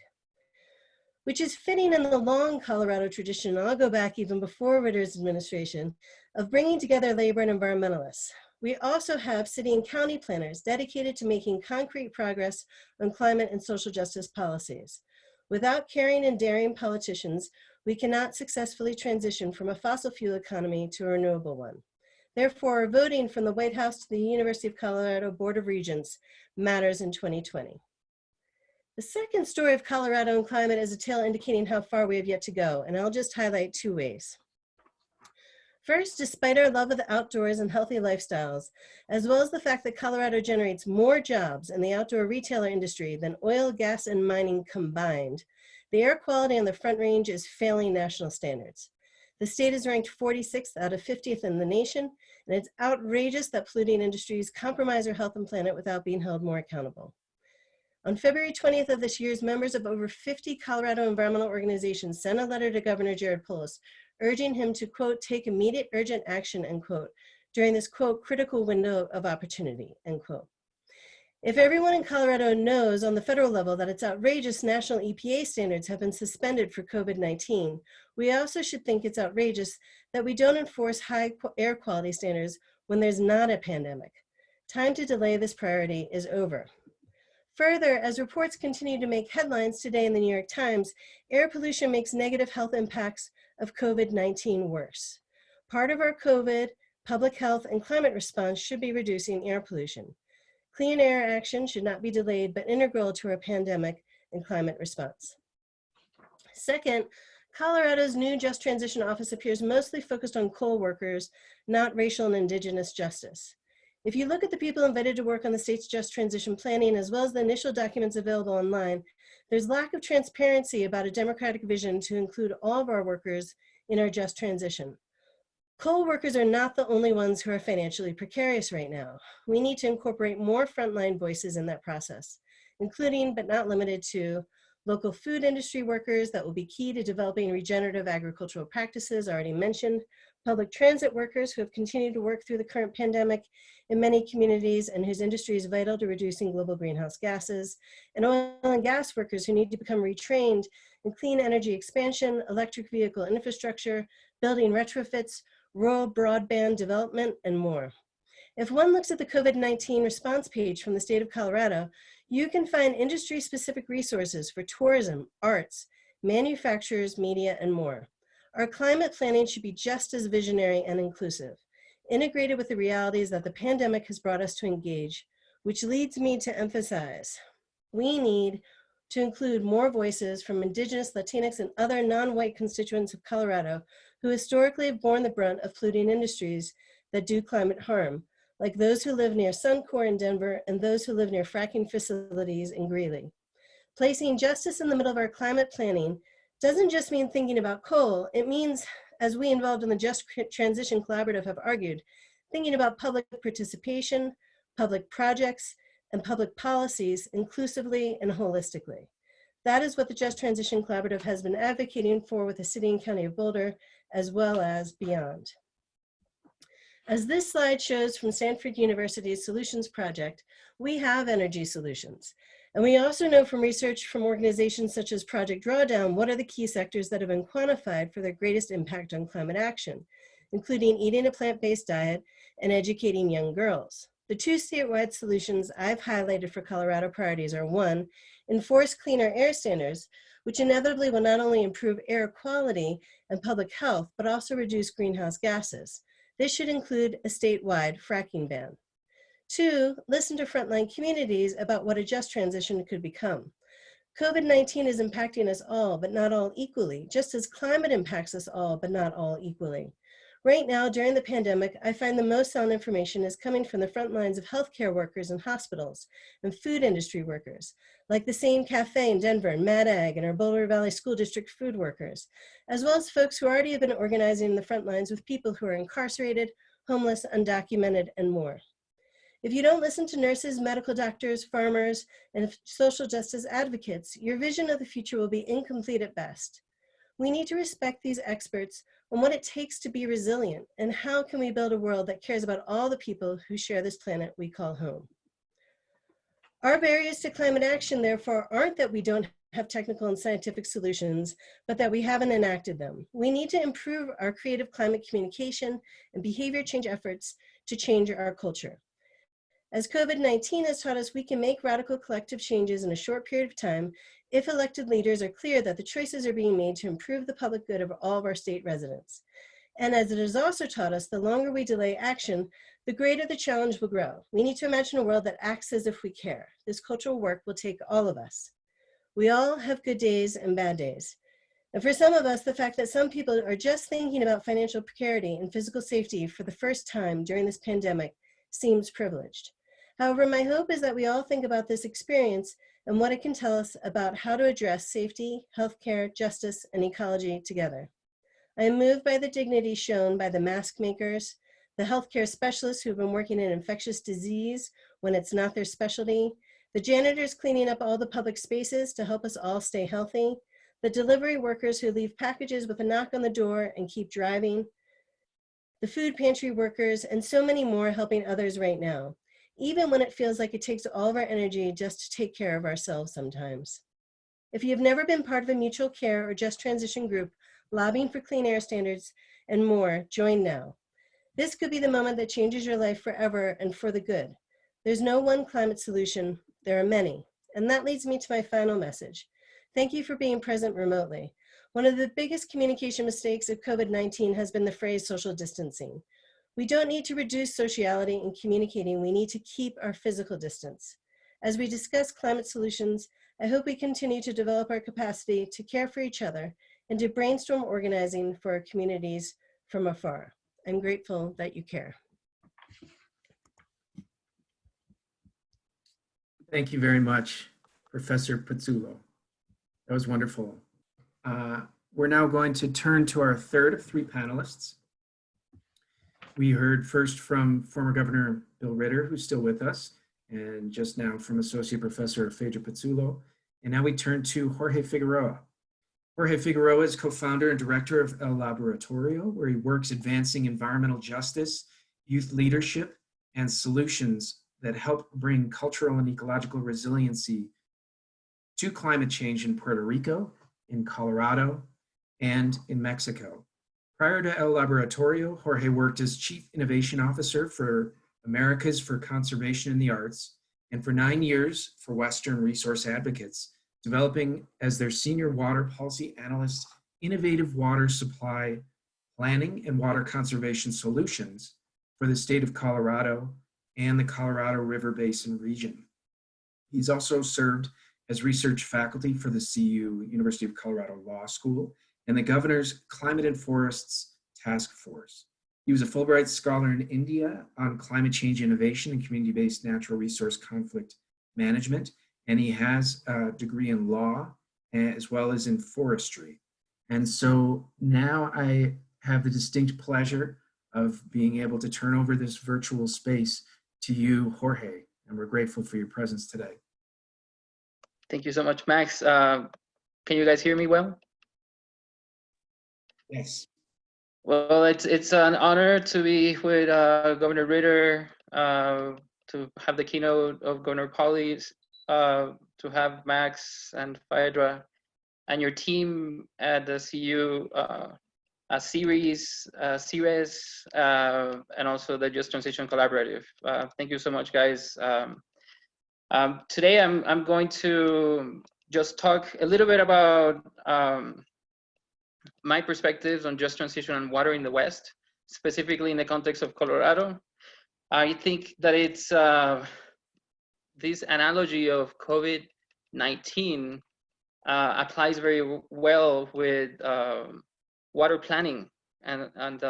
Which is fitting in the long Colorado tradition, and I'll go back even before Ritter's administration, of bringing together labor and environmentalists. We also have city and county planners dedicated to making concrete progress on climate and social justice policies. Without caring and daring politicians, we cannot successfully transition from a fossil fuel economy to a renewable one. Therefore, voting from the White House to the University of Colorado Board of Regents matters in 2020. The second story of Colorado and climate is a tale indicating how far we have yet to go, and I'll just highlight 2 ways. First, despite our love of the outdoors and healthy lifestyles, as well as the fact that Colorado generates more jobs in the outdoor retailer industry than oil, gas, and mining combined, the air quality on the Front Range is failing national standards. The state is ranked 46th out of 50th in the nation, and it's outrageous that polluting industries compromise our health and planet without being held more accountable. On February 20th of this year, members of over 50 Colorado environmental organizations sent a letter to Governor Poulos urging him to, quote, take immediate urgent action, end quote, during this, quote, critical window of opportunity, end quote. If everyone in Colorado knows on the federal level that it's outrageous national EPA standards have been suspended for COVID-19, we also should think it's outrageous that we don't enforce high air quality standards when there's not a pandemic. Time to delay this priority is over. Further, as reports continue to make headlines today in the New York Times, air pollution makes negative health impacts of COVID-19 worse. Part of our COVID, public health, and climate response should be reducing air pollution. Clean air action should not be delayed, but integral to our pandemic and climate response. Second, Colorado's new Just Transition Office appears mostly focused on coal workers, not racial and indigenous justice. If you look at the people invited to work on the state's Just Transition planning, as well as the initial documents available online, there's lack of transparency about a democratic vision to include all of our workers in our Just Transition. Coal workers are not the only ones who are financially precarious right now. We need to incorporate more frontline voices in that process, including but not limited to local food industry workers that will be key to developing regenerative agricultural practices already mentioned, public transit workers who have continued to work through the current pandemic in many communities and whose industry is vital to reducing global greenhouse gases, and oil and gas workers who need to become retrained in clean energy expansion, electric vehicle infrastructure, building retrofits, rural broadband development, and more. If one looks at the COVID-19 response page from the state of Colorado, you can find industry-specific resources for tourism, arts, manufacturers, media, and more. Our climate planning should be just as visionary and inclusive, integrated with the realities that the pandemic has brought us to engage, which leads me to emphasize, we need to include more voices from Indigenous, Latinx, and other non-white constituents of Colorado who historically have borne the brunt of polluting industries that do climate harm, like those who live near Suncor in Denver and those who live near fracking facilities in Greeley. Placing justice in the middle of our climate planning doesn't just mean thinking about coal, it means, as we involved in the Just Transition Collaborative have argued, thinking about public participation, public projects, and public policies inclusively and holistically. That is what the Just Transition Collaborative has been advocating for with the City and County of Boulder, as well as beyond. As this slide shows from Stanford University's Solutions Project, we have energy solutions. And we also know from research from organizations such as Project Drawdown what are the key sectors that have been quantified for their greatest impact on climate action, including eating a plant-based diet and educating young girls. The two statewide solutions I've highlighted for Colorado priorities are: one, enforce cleaner air standards, which inevitably will not only improve air quality and public health, but also reduce greenhouse gases. This should include a statewide fracking ban. Two, listen to frontline communities about what a just transition could become. COVID-19 is impacting us all, but not all equally, just as climate impacts us all, but not all equally. Right now, during the pandemic, I find the most sound information is coming from the front lines of healthcare workers in hospitals and food industry workers, like the Same Cafe in Denver and Mad Ag and our Boulder Valley School District food workers, as well as folks who already have been organizing in the front lines with people who are incarcerated, homeless, undocumented, and more. If you don't listen to nurses, medical doctors, farmers, and social justice advocates, your vision of the future will be incomplete at best. We need to respect these experts on what it takes to be resilient, and how can we build a world that cares about all the people who share this planet we call home. Our barriers to climate action, therefore, aren't that we don't have technical and scientific solutions, but that we haven't enacted them. We need to improve our creative climate communication and behavior change efforts to change our culture. As COVID-19 has taught us, we can make radical collective changes in a short period of time if elected leaders are clear that the choices are being made to improve the public good of all of our state residents. And as it has also taught us, the longer we delay action, the greater the challenge will grow. We need to imagine a world that acts as if we care. This cultural work will take all of us. We all have good days and bad days. And for some of us, the fact that some people are just thinking about financial precarity and physical safety for the first time during this pandemic seems privileged. However, my hope is that we all think about this experience and what it can tell us about how to address safety, healthcare, justice, and ecology together. I am moved by the dignity shown by the mask makers, the healthcare specialists who have been working in infectious disease when it's not their specialty, the janitors cleaning up all the public spaces to help us all stay healthy, the delivery workers who leave packages with a knock on the door and keep driving, the food pantry workers, and so many more helping others right now, even when it feels like it takes all of our energy just to take care of ourselves sometimes. If you have never been part of a mutual care or just transition group lobbying for clean air standards and more, join now. This could be the moment that changes your life forever and for the good. There's no one climate solution, there are many. And that leads me to my final message. Thank you for being present remotely. One of the biggest communication mistakes of COVID-19 has been the phrase social distancing. We don't need to reduce sociality in communicating, we need to keep our physical distance. As we discuss climate solutions, I hope we continue to develop our capacity to care for each other and to brainstorm organizing for our communities from afar. I'm grateful that you care. Thank you very much, Professor Pezzullo. That was wonderful. We're now going to turn to our third of three panelists. We heard first from former Governor Bill Ritter, who's still with us, and just now from Associate Professor Phaedra Pezzullo. And now we turn to Jorge Figueroa. Jorge Figueroa is co-founder and director of Laboratorio, where he works advancing environmental justice, youth leadership, and solutions that help bring cultural and ecological resiliency to climate change in Puerto Rico, in Colorado, and in Mexico. Prior to El Laboratorio, Jorge worked as Chief Innovation Officer for Americas for Conservation in the Arts, and for 9 years for Western Resource Advocates, developing as their Senior Water Policy Analyst, innovative water supply planning and water conservation solutions for the state of Colorado and the Colorado River Basin region. He's also served as research faculty for the CU, University of Colorado Law School, and the Governor's Climate and Forests Task Force. He was a Fulbright Scholar in India on climate change innovation and community-based natural resource conflict management, and he has a degree in law as well as in forestry. And so now I have the distinct pleasure of being able to turn over this virtual space to you, Jorge, and we're grateful for your presence today. Thank you so much, Max. Can you guys hear me well? Yes. Well, it's an honor to be with Governor Ritter, to have the keynote of Governor Poulos, to have Max and Phaedra and your team at the CU series, and also the Just Transition Collaborative. Thank you so much, guys. Today, I'm going to just talk a little bit about my perspectives on just transition and water in the West, specifically in the context of Colorado. I think that it's this analogy of COVID-19 applies very well with water planning and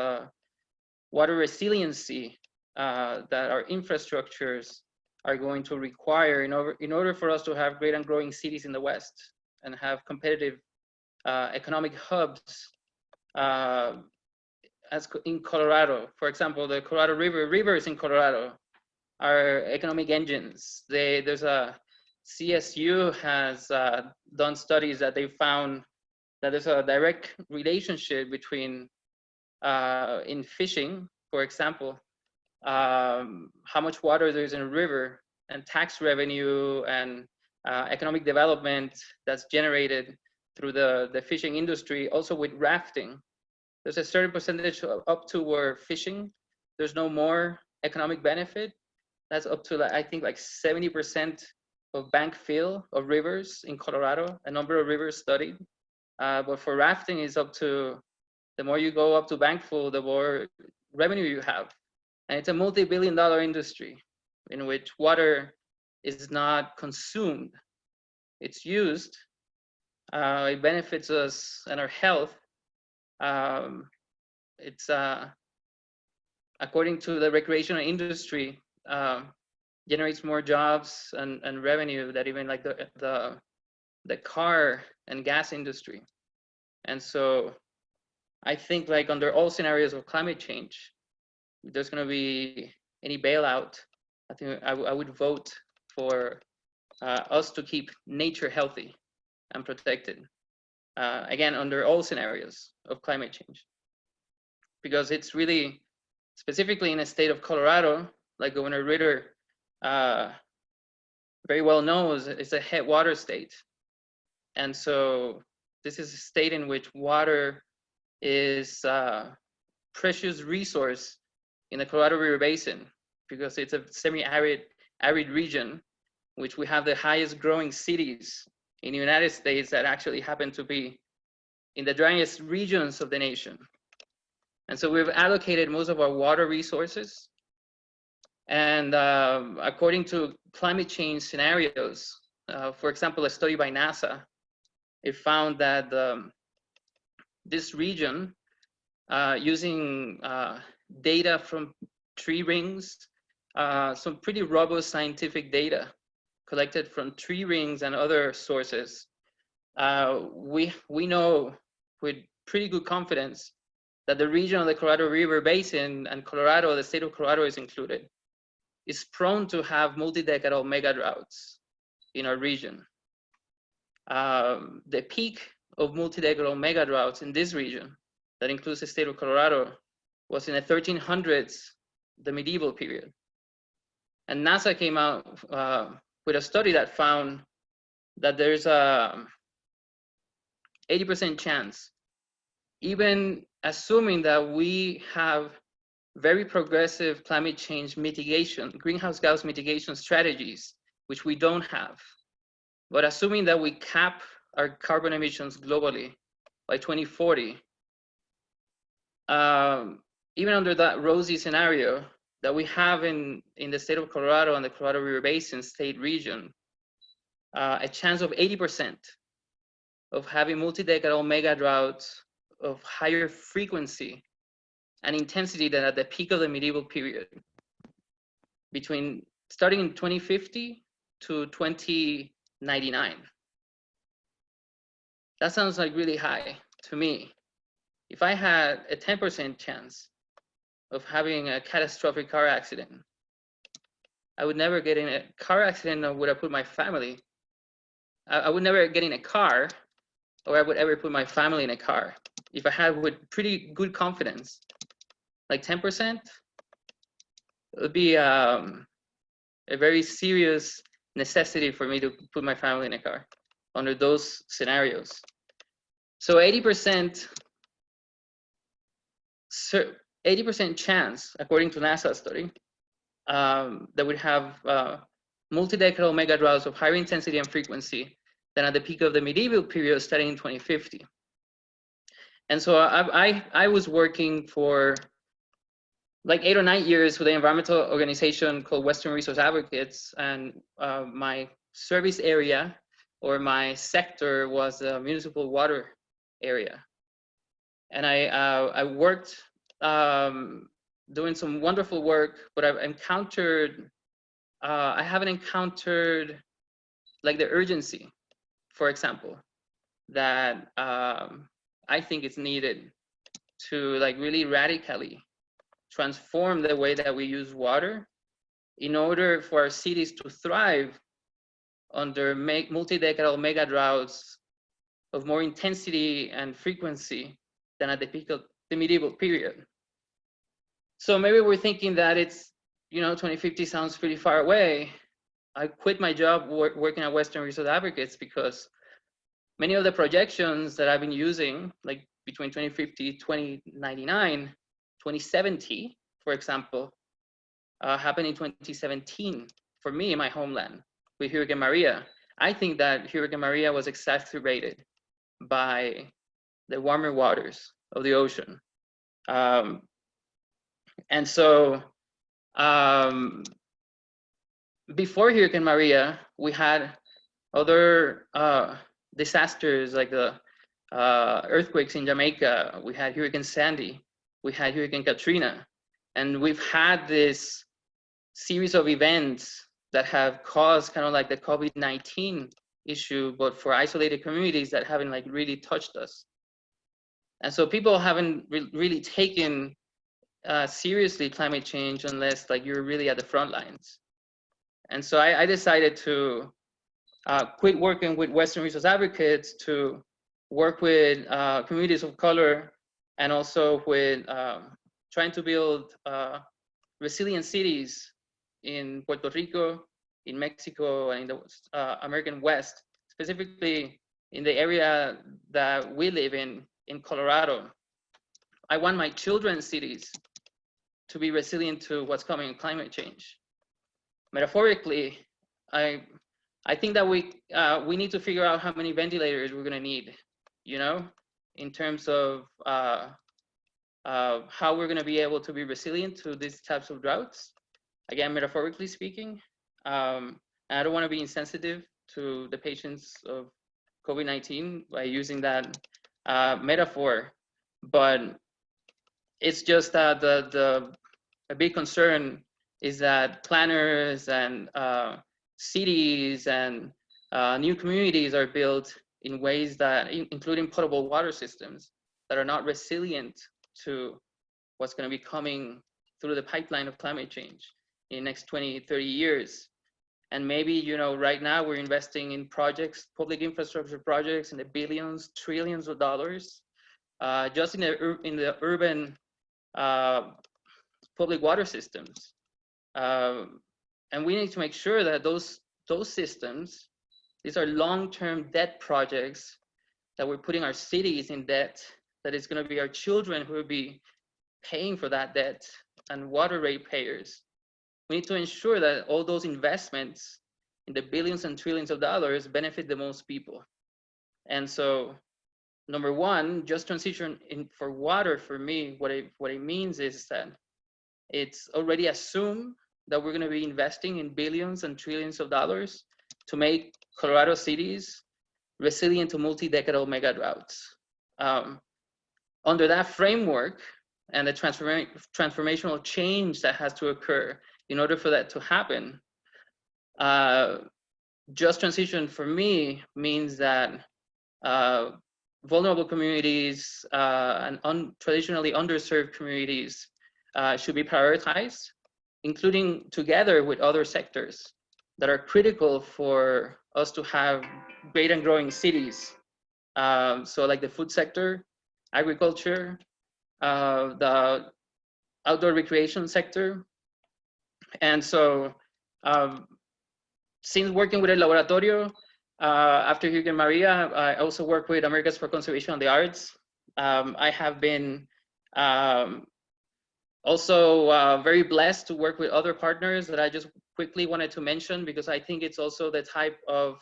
water resiliency that our infrastructures are going to require in order for us to have great and growing cities in the West and have competitive economic hubs as in Colorado. For example, the Colorado rivers in Colorado are economic engines. There's a CSU has done studies that they found that there's a direct relationship between in fishing, for example, how much water there's in a river and tax revenue and economic development that's generated through the fishing industry. Also with rafting, there's a certain percentage up to where fishing, there's no more economic benefit. That's up to, I think, like 70% of bank fill of rivers in Colorado, a number of rivers studied. But for rafting, is up to, the more you go up to bank full, the more revenue you have. And it's a multi-billion-dollar industry in which water is not consumed, it's used. It benefits us and our health. It's according to the recreational industry, generates more jobs and revenue that even like the car and gas industry. And so I think like under all scenarios of climate change, if there's going to be any bailout, I think I would vote for us to keep nature healthy and protected. Again, under all scenarios of climate change, because it's really, specifically in the state of Colorado, like Governor Ritter very well knows, it's a headwater state. And so this is a state in which water is a precious resource in the Colorado River Basin, because it's a semi-arid region, which we have the highest growing cities in the United States that actually happen to be in the driest regions of the nation. And so we've allocated most of our water resources. And according to climate change scenarios, for example, a study by NASA, it found that this region, using data from tree rings, some pretty robust scientific data collected from tree rings and other sources, we know with pretty good confidence that the region of the Colorado River Basin, and Colorado, the state of Colorado is included, is prone to have multi-decadal mega droughts in our region. The peak of multi-decadal mega droughts in this region, that includes the state of Colorado, was in the 1300s, the medieval period. And NASA came out with a study that found that there's a 80% chance, even assuming that we have very progressive climate change mitigation, greenhouse gas mitigation strategies, which we don't have. But assuming that we cap our carbon emissions globally by 2040, even under that rosy scenario that we have in the state of Colorado and the Colorado River Basin state region, a chance of 80% of having multi-decadal mega droughts of higher frequency and intensity than at the peak of the medieval period, starting in 2050 to 2099. That sounds like really high to me. If I had a 10% chance of having a catastrophic car accident, I would never get in a car accident, or would I put my family. I would never get in a car, or I would ever put my family in a car. If I had with pretty good confidence, like 10%, it would be a very serious necessity for me to put my family in a car under those scenarios. So 80% 80% chance, according to NASA study, that we'd have multi-decadal mega droughts of higher intensity and frequency than at the peak of the medieval period starting in 2050. And so I was working for like 8 or 9 years with an environmental organization called Western Resource Advocates, and my service area or my sector was the municipal water area. And I worked doing some wonderful work, but I've encountered, I haven't encountered like the urgency, for example, that I think is needed to like really radically transform the way that we use water in order for our cities to thrive under multi-decadal mega droughts of more intensity and frequency than at the peak of the medieval period. So maybe we're thinking that it's, 2050 sounds pretty far away. I quit my job working at Western Resource Advocates because many of the projections that I've been using, like between 2050, 2099, 2070, for example, happened in 2017 for me in my homeland with Hurricane Maria. I think that Hurricane Maria was exacerbated by the warmer waters of the ocean. And so before Hurricane Maria, we had other disasters like the earthquakes in Jamaica. We had Hurricane Sandy. We had Hurricane Katrina. And we've had this series of events that have caused kind of like the COVID-19 issue, but for isolated communities that haven't like really touched us. And so people haven't really taken seriously climate change unless like you're really at the front lines. And so I decided to quit working with Western Resource Advocates to work with communities of color, and also with trying to build resilient cities in Puerto Rico, in Mexico, and in the American West, specifically in the area that we live in Colorado. I want my children's cities to be resilient to what's coming in climate change. Metaphorically, I think that we need to figure out how many ventilators we're gonna need, in terms of how we're gonna be able to be resilient to these types of droughts. Again, metaphorically speaking, and I don't wanna be insensitive to the patients of COVID-19 by using that metaphor, but it's just that a big concern is that planners and cities and new communities are built in ways that, including potable water systems, that are not resilient to what's going to be coming through the pipeline of climate change in the next 20, 30 years. And maybe, right now we're investing in projects, public infrastructure projects in the billions, trillions of dollars, just in the urban public water systems. And we need to make sure that those systems, these are long-term debt projects that we're putting our cities in debt, that it's going to be our children who will be paying for that debt, and water ratepayers. We need to ensure that all those investments in the billions and trillions of dollars benefit the most people. And so, number one, just transition for water, for me, what it means is that it's already assumed that we're going to be investing in billions and trillions of dollars to make Colorado cities resilient to multi-decadal mega droughts. Under that framework and the transformational change that has to occur in order for that to happen, just transition for me means that vulnerable communities and traditionally underserved communities should be prioritized, including together with other sectors that are critical for us to have great and growing cities. So like the food sector, agriculture, the outdoor recreation sector. And so since working with the Laboratorio, after Hurricane Maria, I also work with Americans for Conservation of the Arts. I have been Also, very blessed to work with other partners that I just quickly wanted to mention, because I think it's also the type of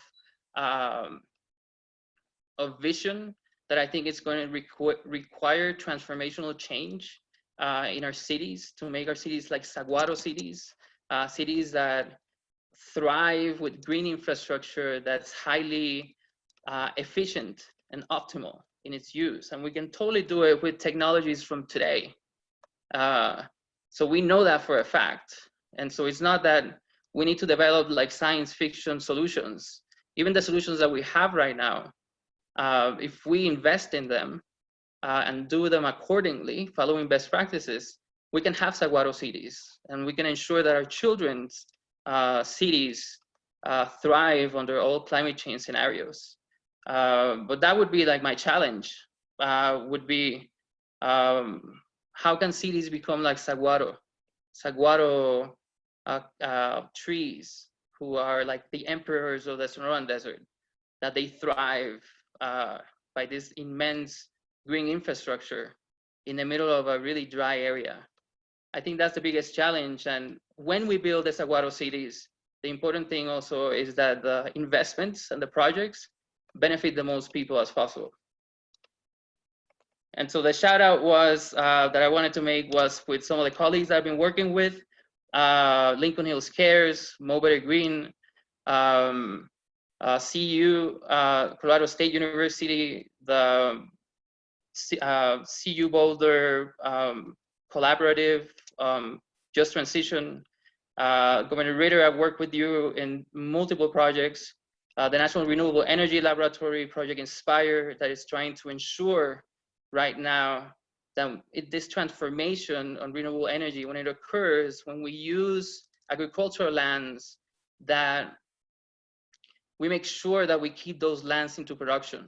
vision that I think is going to require transformational change in our cities, to make our cities like saguaro cities, cities that thrive with green infrastructure that's highly efficient and optimal in its use. And we can totally do it with technologies from today. So we know that for a fact. And so it's not that we need to develop like science fiction solutions. Even the solutions that we have right now, if we invest in them and do them accordingly, following best practices, we can have saguaro cities, and we can ensure that our children's cities thrive under all climate change scenarios. But that would be like my challenge, would be how can cities become like saguaro trees, who are like the emperors of the Sonoran Desert, that they thrive by this immense green infrastructure in the middle of a really dry area. I think that's the biggest challenge. And when we build the saguaro cities, the important thing also is that the investments and the projects benefit the most people as possible. And so the shout out was that I wanted to make was with some of the colleagues I've been working with, Lincoln Hills Cares, Mulberry Green, CU, Colorado State University, the CU Boulder Collaborative, Just Transition, Governor Ritter, I've worked with you in multiple projects, the National Renewable Energy Laboratory, Project Inspire, that is trying to ensure right now that this transformation on renewable energy, when it occurs, when we use agricultural lands, that we make sure that we keep those lands into production.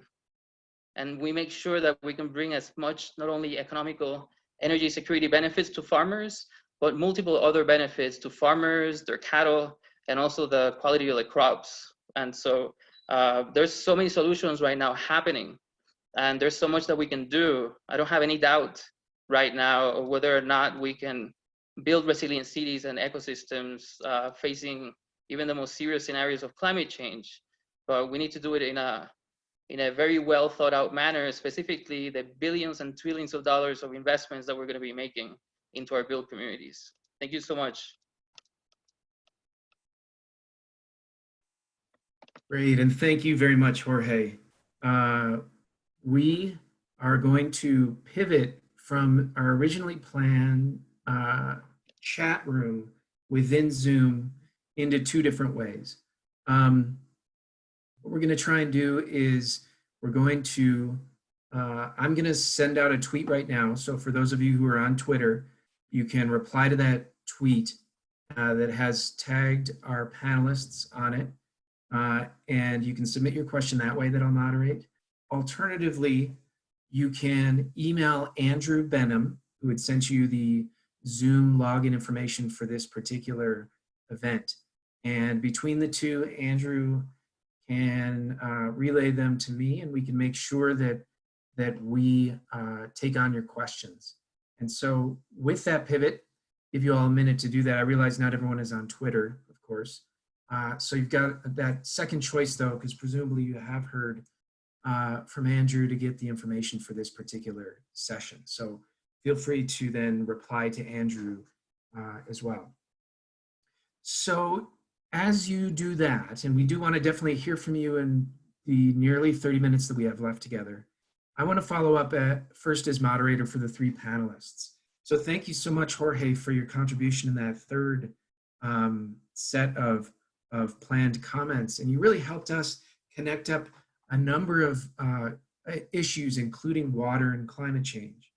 And we make sure that we can bring as much, not only economical energy security benefits to farmers, but multiple other benefits to farmers, their cattle, and also the quality of the crops. And so there's so many solutions right now happening, and there's so much that we can do. I don't have any doubt right now of whether or not we can build resilient cities and ecosystems facing even the most serious scenarios of climate change. But we need to do it in a very well thought out manner, specifically the billions and trillions of dollars of investments that we're going to be making into our built communities. Thank you so much. Great, and thank you very much, Jorge. We are going to pivot from our originally planned chat room within Zoom into two different ways. What we're going to try and do is we're going to, I'm going to send out a tweet right now. So for those of you who are on Twitter, you can reply to that tweet that has tagged our panelists on it. And you can submit your question that way that I'll moderate. Alternatively, you can email Andrew Benham, who had sent you the Zoom login information for this particular event. And between the two, Andrew can relay them to me, and we can make sure that we take on your questions. And so with that pivot, give you all a minute to do that. I realize not everyone is on Twitter, of course. So you've got that second choice though, because presumably you have heard from Andrew to get the information for this particular session. So feel free to then reply to Andrew as well. So as you do that, and we do want to definitely hear from you in the nearly 30 minutes that we have left together, I want to follow up first as moderator for the three panelists. So thank you so much, Jorge, for your contribution in that third set of planned comments. And you really helped us connect up a number of issues, including water and climate change,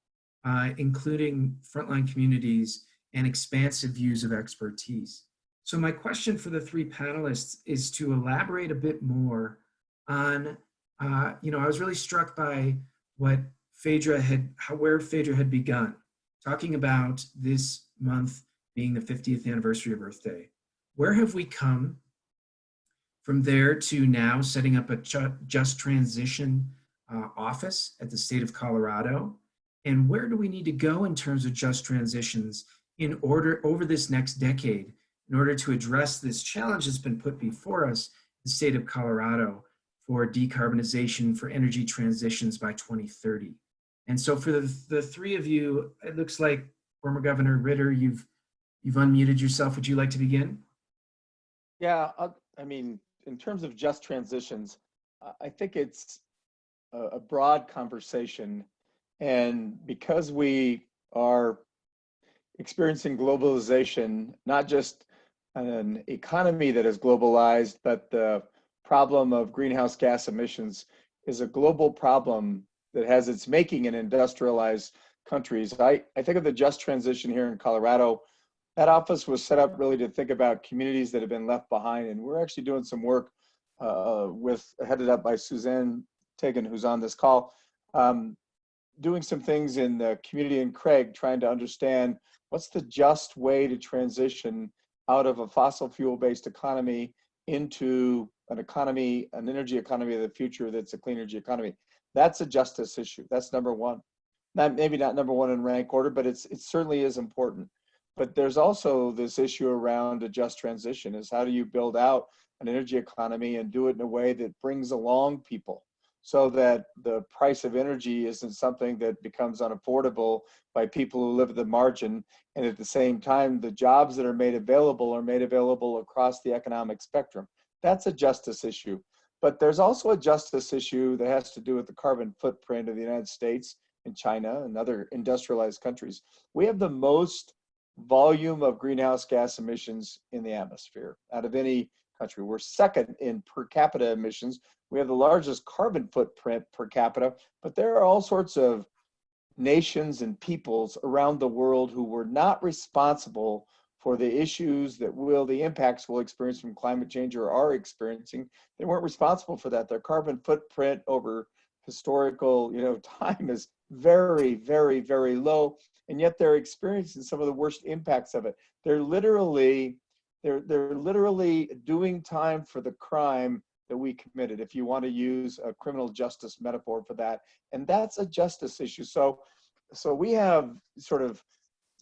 including frontline communities and expansive views of expertise. So my question for the three panelists is to elaborate a bit more on, I was really struck by what Phaedra where Phaedra had begun, talking about this month being the 50th anniversary of Earth Day. Where have we come from there to now setting up a just transition office at the state of Colorado? And where do we need to go in terms of just transitions in order over this next decade in order to address this challenge that's been put before us, the state of Colorado, for decarbonization, for energy transitions by 2030. And so for the three of you, it looks like former Governor Ritter, you've unmuted yourself. Would you like to begin? Yeah, I mean, in terms of just transitions, I think it's a broad conversation. And because we are experiencing globalization, not just an economy that is globalized, but the problem of greenhouse gas emissions is a global problem that has its making in industrialized countries. I think of the just transition here in Colorado. That office was set up really to think about communities that have been left behind. And we're actually doing some work headed up by Suzanne Tegan, who's on this call, doing some things in the community in Craig, trying to understand what's the just way to transition out of a fossil fuel-based economy into an economy, an energy economy of the future that's a clean energy economy. That's a justice issue. That's number one. Maybe not number one in rank order, but it certainly is important. But there's also this issue around a just transition, is how do you build out an energy economy and do it in a way that brings along people, so that the price of energy isn't something that becomes unaffordable by people who live at the margin. And at the same time, the jobs that are made available across the economic spectrum. That's a justice issue. But there's also a justice issue that has to do with the carbon footprint of the United States and China and other industrialized countries. We have the most volume of greenhouse gas emissions in the atmosphere out of any country. We're second in per capita emissions. We have the largest carbon footprint per capita, but there are all sorts of nations and peoples around the world who were not responsible for the issues the impacts we'll experience from climate change or are experiencing. They weren't responsible for that. Their carbon footprint over historical, time is very, very, very low, and yet they're experiencing some of the worst impacts of it. They're literally doing time for the crime that we committed, if you want to use a criminal justice metaphor for that. And that's a justice issue. So we have sort of,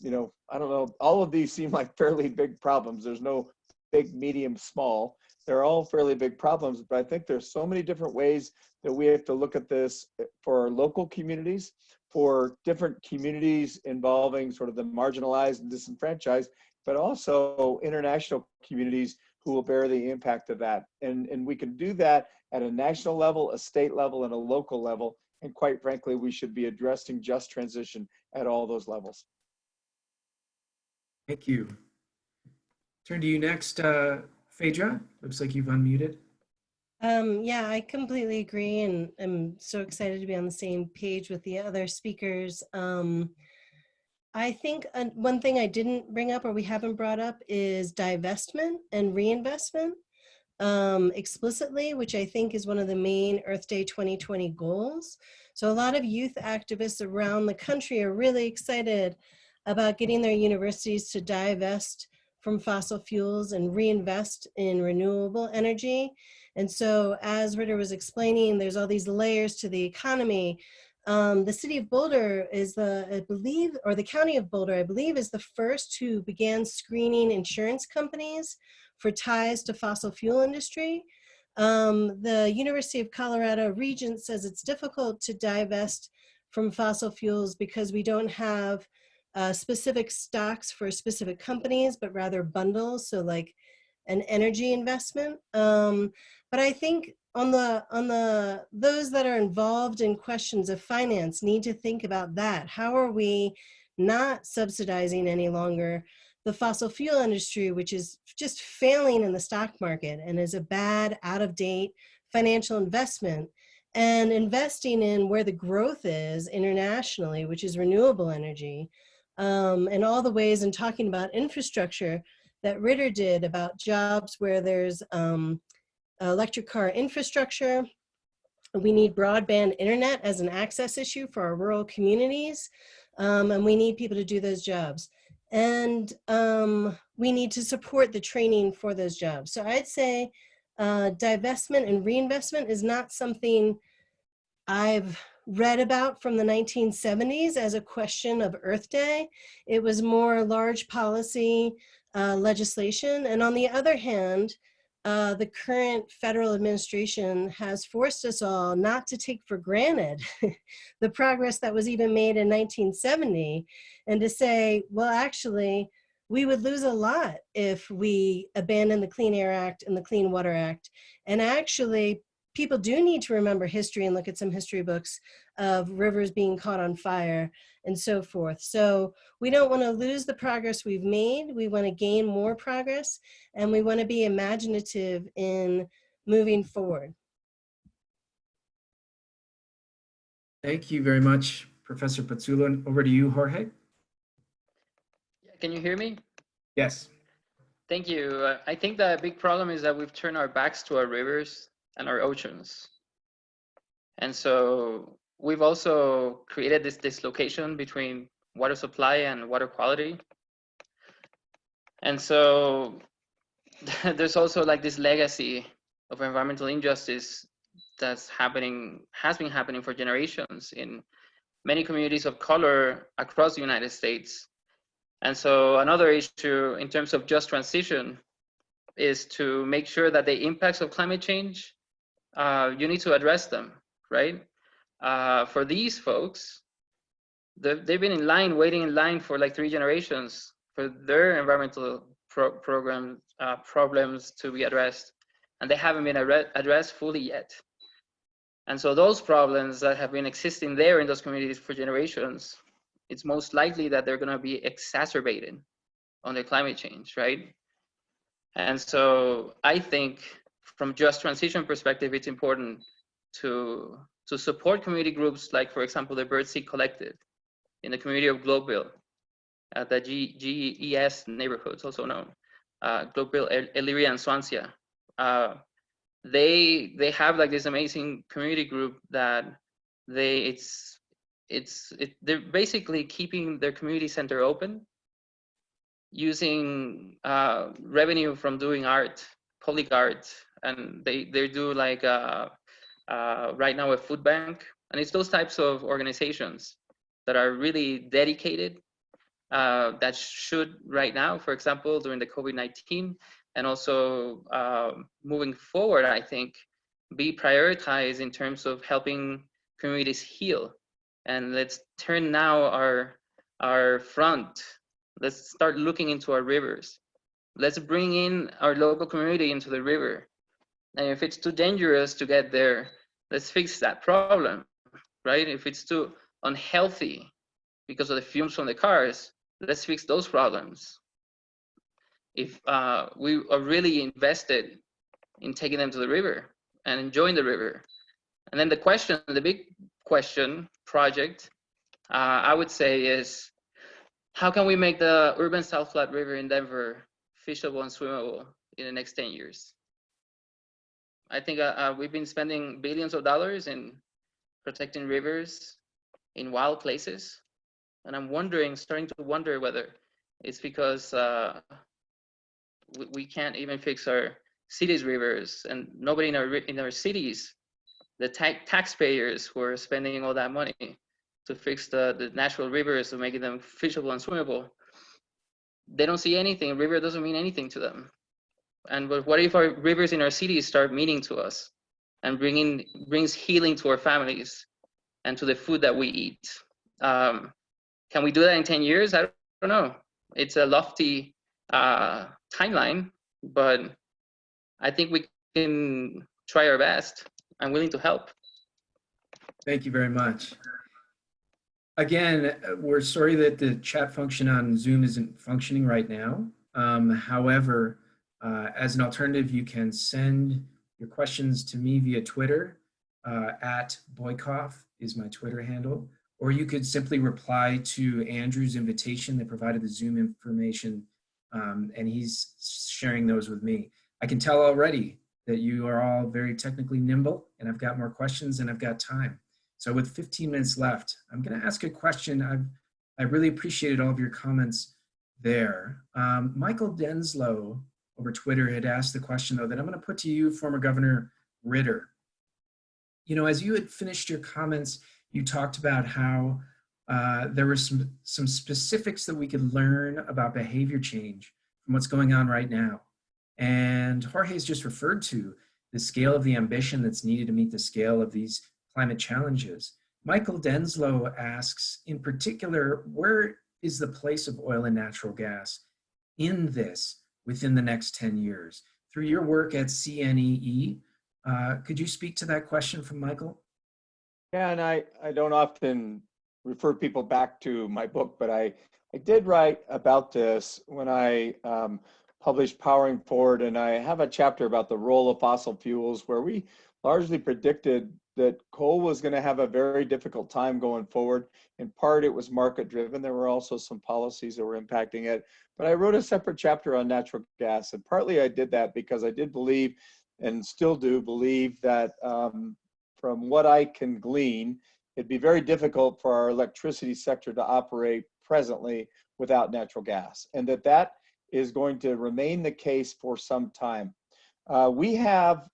I don't know, all of these seem like fairly big problems. There's no big, medium, small. They're all fairly big problems, but I think there's so many different ways that we have to look at this for our local communities, for different communities involving sort of the marginalized and disenfranchised, but also international communities who will bear the impact of that. And we can do that at a national level, a state level, and a local level. And quite frankly, we should be addressing just transition at all those levels. Thank you. Turn to you next, Phaedra. Looks like you've unmuted. Yeah, I completely agree, and I'm so excited to be on the same page with the other speakers. I think one thing I didn't bring up, or we haven't brought up, is divestment and reinvestment explicitly, which I think is one of the main Earth Day 2020 goals. So a lot of youth activists around the country are really excited about getting their universities to divest from fossil fuels and reinvest in renewable energy. And so as Ritter was explaining, there's all these layers to the economy. The city of Boulder is the county of Boulder, I believe, is the first who began screening insurance companies for ties to fossil fuel industry. The University of Colorado Regent says it's difficult to divest from fossil fuels because we don't have specific stocks for specific companies, but rather bundles, so like an energy investment. But I think on those that are involved in questions of finance need to think about that. How are we not subsidizing any longer the fossil fuel industry, which is just failing in the stock market and is a bad, out-of-date financial investment, and investing in where the growth is internationally, which is renewable energy, and all the ways, and talking about infrastructure that Ritter did about jobs where there's electric car infrastructure. We need broadband internet as an access issue for our rural communities, and we need people to do those jobs. And we need to support the training for those jobs. So I'd say divestment and reinvestment is not something I've read about from the 1970s as a question of Earth Day. It was more large policy legislation. And on the other hand, the current federal administration has forced us all not to take for granted the progress that was even made in 1970, and to say, well, actually, we would lose a lot if we abandon the Clean Air Act and the Clean Water Act. And actually, people do need to remember history and look at some history books of rivers being caught on fire and so forth. So we don't want to lose the progress we've made. We want to gain more progress, and we want to be imaginative in moving forward. Thank you very much, Professor Pezzullo. And over to you, Jorge. Can you hear me? Yes. Thank you. I think the big problem is that we've turned our backs to our rivers and our oceans. And so we've also created this dislocation between water supply and water quality. And so there's also like this legacy of environmental injustice has been happening for generations in many communities of color across the United States. And so another issue in terms of just transition is to make sure that the impacts of climate change, you need to address them, right? For these folks, they've been in line, waiting in line for like 3 generations for their environmental problems to be addressed, and they haven't been addressed fully yet. And so those problems that have been existing there in those communities for generations, it's most likely that they're going to be exacerbated under climate change, right? And so I think from just transition perspective, it's important to support community groups like, for example, the Birdseed Collective in the community of Globeville, the GES neighborhoods, also known, Globeville, Elyria, and Swansea. They have like this amazing community group that they're basically keeping their community center open, using revenue from doing art, public art, and they do like right now a food bank, and it's those types of organizations that are really dedicated, that should right now, for example, during the COVID-19, and also moving forward, I think, be prioritized in terms of helping communities heal. And let's turn now our front. Let's start looking into our rivers. Let's bring in our local community into the river. And if it's too dangerous to get there, let's fix that problem, right? If it's too unhealthy because of the fumes from the cars, let's fix those problems. If we are really invested in taking them to the river and enjoying the river. And then the big question project, I would say is, how can we make the urban South Platte River in Denver fishable and swimmable in the next 10 years? I think we've been spending billions of dollars in protecting rivers in wild places. And I'm starting to wonder whether it's because we can't even fix our cities' rivers, and nobody in our cities, the taxpayers who are spending all that money to fix the natural rivers, to making them fishable and swimmable, they don't see anything. River doesn't mean anything to them. And but what if our rivers in our cities start meaning to us and brings healing to our families and to the food that we eat? Can we do that in 10 years? I don't know. It's a lofty timeline, but I think we can try our best. I'm willing to help. Thank you very much. Again, we're sorry that the chat function on Zoom isn't functioning right now. However, as an alternative, you can send your questions to me via Twitter. At Boykoff is my Twitter handle. Or you could simply reply to Andrew's invitation that provided the Zoom information, and he's sharing those with me. I can tell already that you are all very technically nimble, and I've got more questions and I've got time. So with 15 minutes left, I'm gonna ask a question. I really appreciated all of your comments there. Michael Denslow over Twitter had asked the question though that I'm gonna put to you, former Governor Ritter. you know, as you had finished your comments, you talked about how there were some specifics that we could learn about behavior change from what's going on right now. And Jorge's just referred to the scale of the ambition that's needed to meet the scale of these climate challenges. Michael Denslow asks, in particular, where is the place of oil and natural gas in this within the next 10 years? Through your work at CNEE, could you speak to that question from Michael? Yeah, and I don't often refer people back to my book, but I did write about this when I published Powering Forward, and I have a chapter about the role of fossil fuels where we largely predicted that coal was going to have a very difficult time going forward. In part, it was market driven. There were also some policies that were impacting it. But I wrote a separate chapter on natural gas, and partly I did that because I did believe, and still do believe, that from what I can glean, it'd be very difficult for our electricity sector to operate presently without natural gas, and that is going to remain the case for some time. We have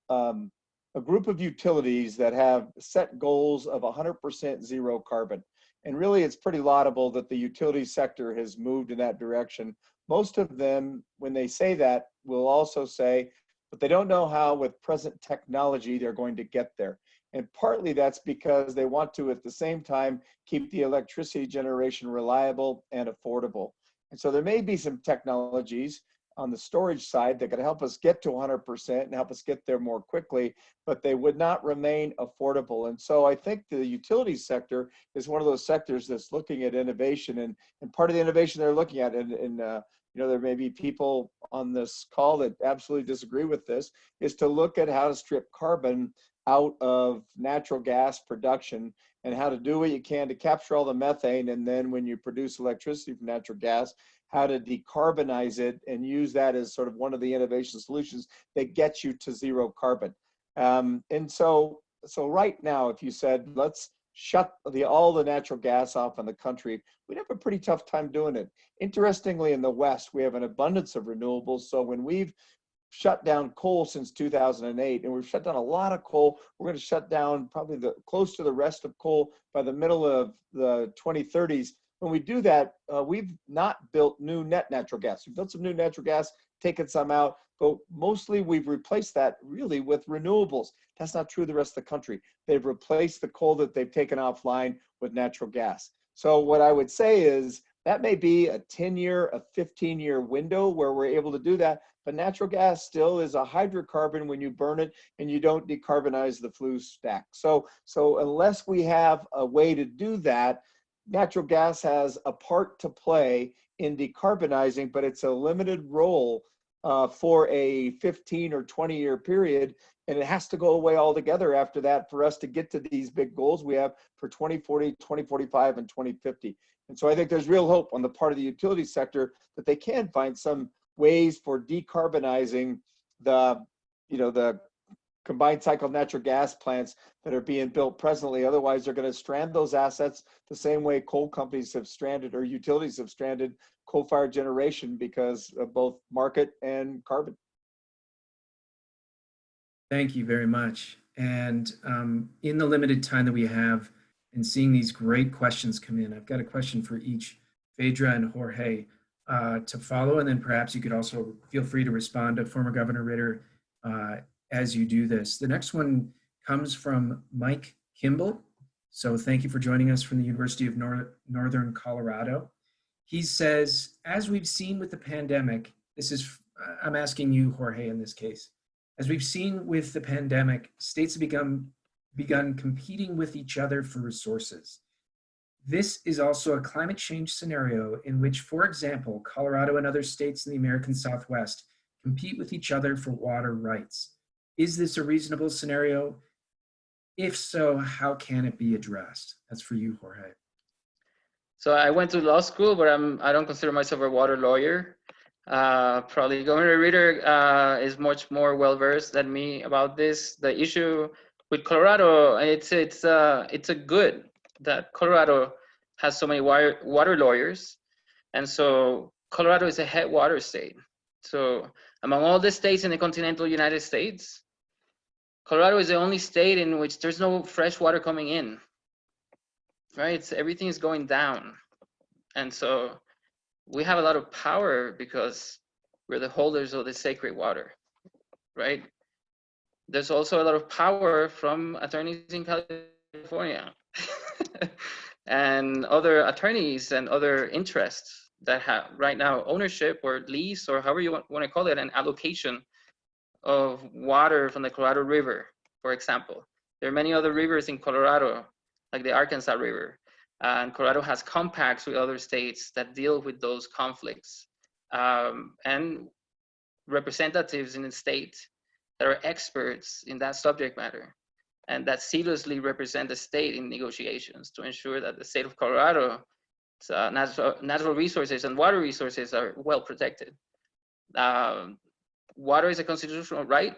a group of utilities that have set goals of 100% zero carbon. And really, it's pretty laudable that the utility sector has moved in that direction. Most of them, when they say that, will also say, but they don't know how with present technology they're going to get there. And partly that's because they want to, at the same time, keep the electricity generation reliable and affordable. And so there may be some technologies on the storage side that could help us get to 100% and help us get there more quickly, but they would not remain affordable. And so I think the utility sector is one of those sectors that's looking at innovation, and part of the innovation they're looking at, and you know, there may be people on this call that absolutely disagree with this, is to look at how to strip carbon out of natural gas production and how to do what you can to capture all the methane, and then when you produce electricity from natural gas, how to decarbonize it and use that as sort of one of the innovation solutions that gets you to zero carbon. And so right now, if you said, let's shut all the natural gas off in the country, we'd have a pretty tough time doing it. Interestingly, in the West, we have an abundance of renewables. So when we've shut down coal since 2008, and we've shut down a lot of coal, we're going to shut down probably close to the rest of coal by the middle of the 2030s. When we do that, we've not built new net natural gas. We've built some new natural gas, taken some out, but mostly we've replaced that really with renewables. That's not true of the rest of the country. They've replaced the coal that they've taken offline with natural gas. So what I would say is that may be a 10-year, a 15-year window where we're able to do that, but natural gas still is a hydrocarbon when you burn it, and you don't decarbonize the flue stack. So unless we have a way to do that, natural gas has a part to play in decarbonizing, but it's a limited role for a 15 or 20-year period, and it has to go away altogether after that for us to get to these big goals we have for 2040, 2045, and 2050. And so I think there's real hope on the part of the utility sector that they can find some ways for decarbonizing the combined cycle natural gas plants that are being built presently. Otherwise, they're going to strand those assets the same way coal companies have stranded, or utilities have stranded, coal-fired generation because of both market and carbon. Thank you very much. And in the limited time that we have and seeing these great questions come in, I've got a question for each Phaedra and Jorge to follow, and then perhaps you could also feel free to respond to former Governor Ritter as you do this. The next one comes from Mike Kimball. So thank you for joining us from the University of Northern Colorado. He says, as we've seen with the pandemic, I'm asking you, Jorge, in this case, as we've seen with the pandemic, states have begun competing with each other for resources. This is also a climate change scenario in which, for example, Colorado and other states in the American Southwest compete with each other for water rights. Is this a reasonable scenario? If so, how can it be addressed? That's for you, Jorge. So I went to law school, but I don't consider myself a water lawyer. Probably Governor Ritter is much more well-versed than me about this. The issue with Colorado, it's a good that Colorado has so many water lawyers. And so Colorado is a headwater state. So among all the states in the continental United States, Colorado is the only state in which there's no fresh water coming in, right? So everything is going down. And so we have a lot of power because we're the holders of the sacred water, right? There's also a lot of power from attorneys in California and other attorneys and other interests that have right now ownership or lease or however you want to call it, an allocation of water from the Colorado River, for example. There are many other rivers in Colorado, like the Arkansas River. And Colorado has compacts with other states that deal with those conflicts. And representatives in the state that are experts in that subject matter and that seriously represent the state in negotiations to ensure that the state of Colorado natural resources and water resources are well protected. Water is a constitutional right.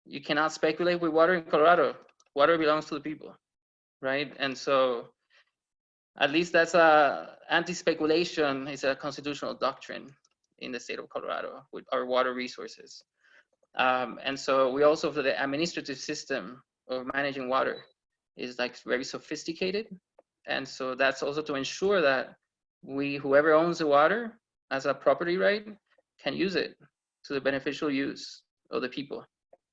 You cannot speculate with water in Colorado. Water belongs to the people, right? And so at least that's anti-speculation is a constitutional doctrine in the state of Colorado with our water resources. And so we also, for the administrative system of managing water is like very sophisticated. And so that's also to ensure that whoever owns the water as a property right can use it to the beneficial use of the people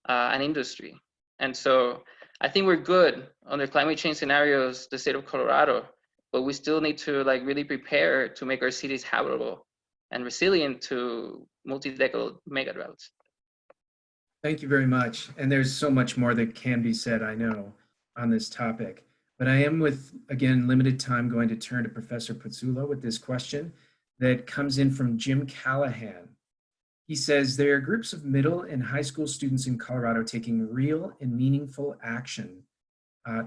and industry. And so I think we're good under climate change scenarios, the state of Colorado, but we still need to like really prepare to make our cities habitable and resilient to multi-decadal mega droughts. Thank you very much. And there's so much more that can be said, I know, on this topic. But I am, with, again, limited time, going to turn to Professor Pezzullo with this question that comes in from Jim Callahan. He says, there are groups of middle and high school students in Colorado taking real and meaningful action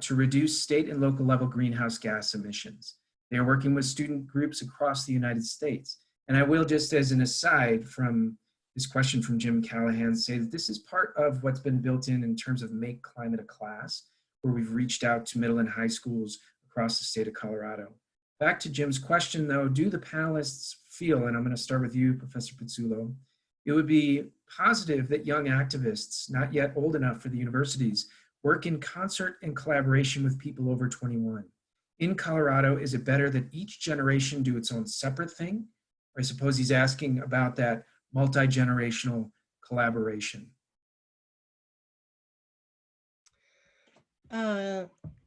to reduce state and local level greenhouse gas emissions. They are working with student groups across the United States. And I will, just as an aside from this question from Jim Callahan, say that this is part of what's been built in terms of Make Climate a Class, where we've reached out to middle and high schools across the state of Colorado. Back to Jim's question though, do the panelists feel, and I'm going to start with you, Professor Pezzullo, it would be positive that young activists, not yet old enough for the universities, work in concert and collaboration with people over 21. In Colorado, is it better that each generation do its own separate thing? Or I suppose he's asking about that multi-generational collaboration.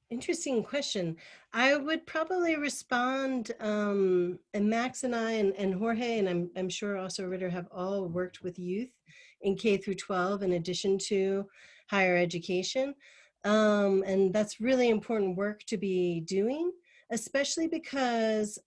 Interesting question. I would probably respond, and Max and I and Jorge, and I'm sure also Ritter, have all worked with youth in K through 12 in addition to higher education. And that's really important work to be doing, especially because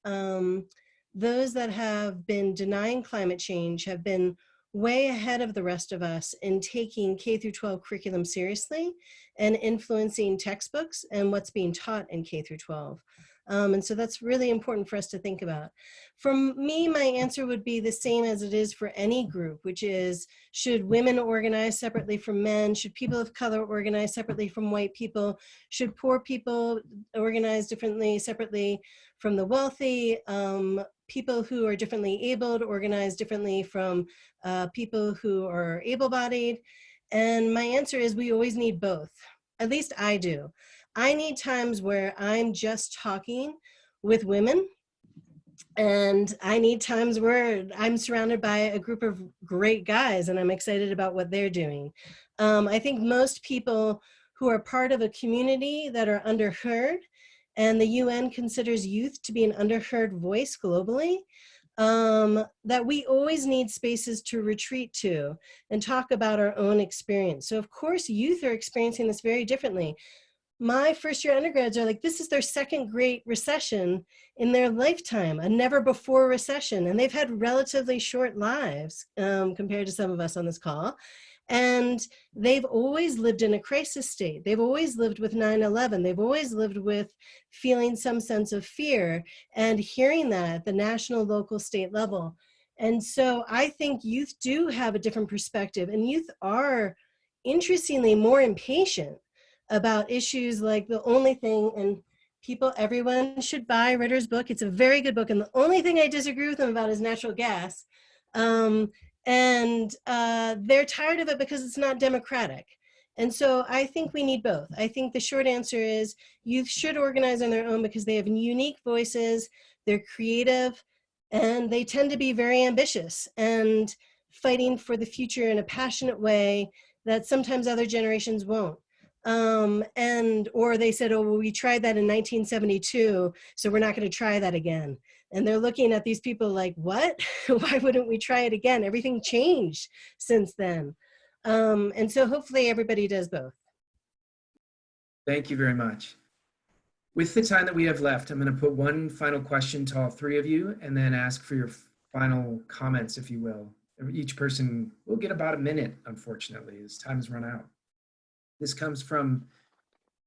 those that have been denying climate change have been way ahead of the rest of us in taking K through 12 curriculum seriously and influencing textbooks and what's being taught in K through 12. And so that's really important for us to think about. From me, my answer would be the same as it is for any group, which is, should women organize separately from men? Should people of color organize separately from white people? Should poor people organize differently, separately from the wealthy? People who are differently abled organize differently from people who are able-bodied? And my answer is we always need both. At least I do. I need times where I'm just talking with women, and I need times where I'm surrounded by a group of great guys and I'm excited about what they're doing. I think most people who are part of a community that are underheard, and the UN considers youth to be an underheard voice globally, that we always need spaces to retreat to and talk about our own experience. So of course, youth are experiencing this very differently. My first year undergrads are like, this is their second great recession in their lifetime, a never before recession. And they've had relatively short lives compared to some of us on this call. And they've always lived in a crisis state. They've always lived with 9/11. They've always lived with feeling some sense of fear and hearing that at the national, local, state level. And so I think youth do have a different perspective, and youth are interestingly more impatient about issues like the only thing, and people, everyone should buy Ritter's book. It's a very good book. And the only thing I disagree with them about is natural gas. And they're tired of it because it's not democratic. And so I think we need both. I think the short answer is youth should organize on their own because they have unique voices, they're creative, and they tend to be very ambitious and fighting for the future in a passionate way that sometimes other generations won't. Or they said, oh, well, we tried that in 1972, so we're not going to try that again. And they're looking at these people like, what? Why wouldn't we try it again? Everything changed since then. And so hopefully everybody does both. Thank you very much. With the time that we have left, I'm going to put one final question to all three of you and then ask for your final comments, if you will. Each person will get about a minute, unfortunately, as time has run out. This comes from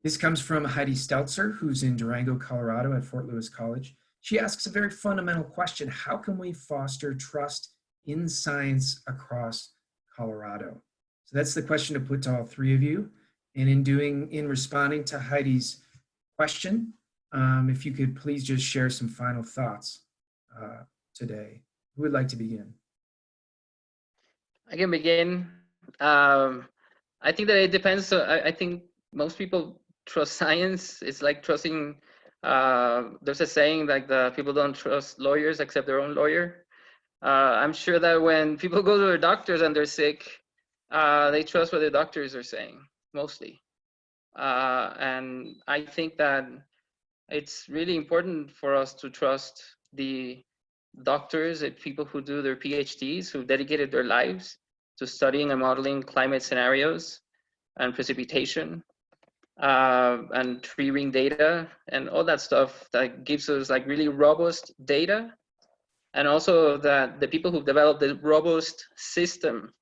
Heidi Stelzer, who's in Durango, Colorado at Fort Lewis College. She asks a very fundamental question: how can we foster trust in science across Colorado? So that's the question to put to all three of you. And in responding to Heidi's question, if you could please just share some final thoughts today. Who would like to begin? I can begin. I think that it depends. So I think most people trust science. It's like trusting, there's a saying like the people don't trust lawyers except their own lawyer. I'm sure that when people go to their doctors and they're sick, they trust what the doctors are saying, mostly. And I think that it's really important for us to trust the doctors and people who do their PhDs, who dedicated their lives to studying and modeling climate scenarios and precipitation and tree ring data and all that stuff that gives us like really robust data. And also that the people who developed the robust system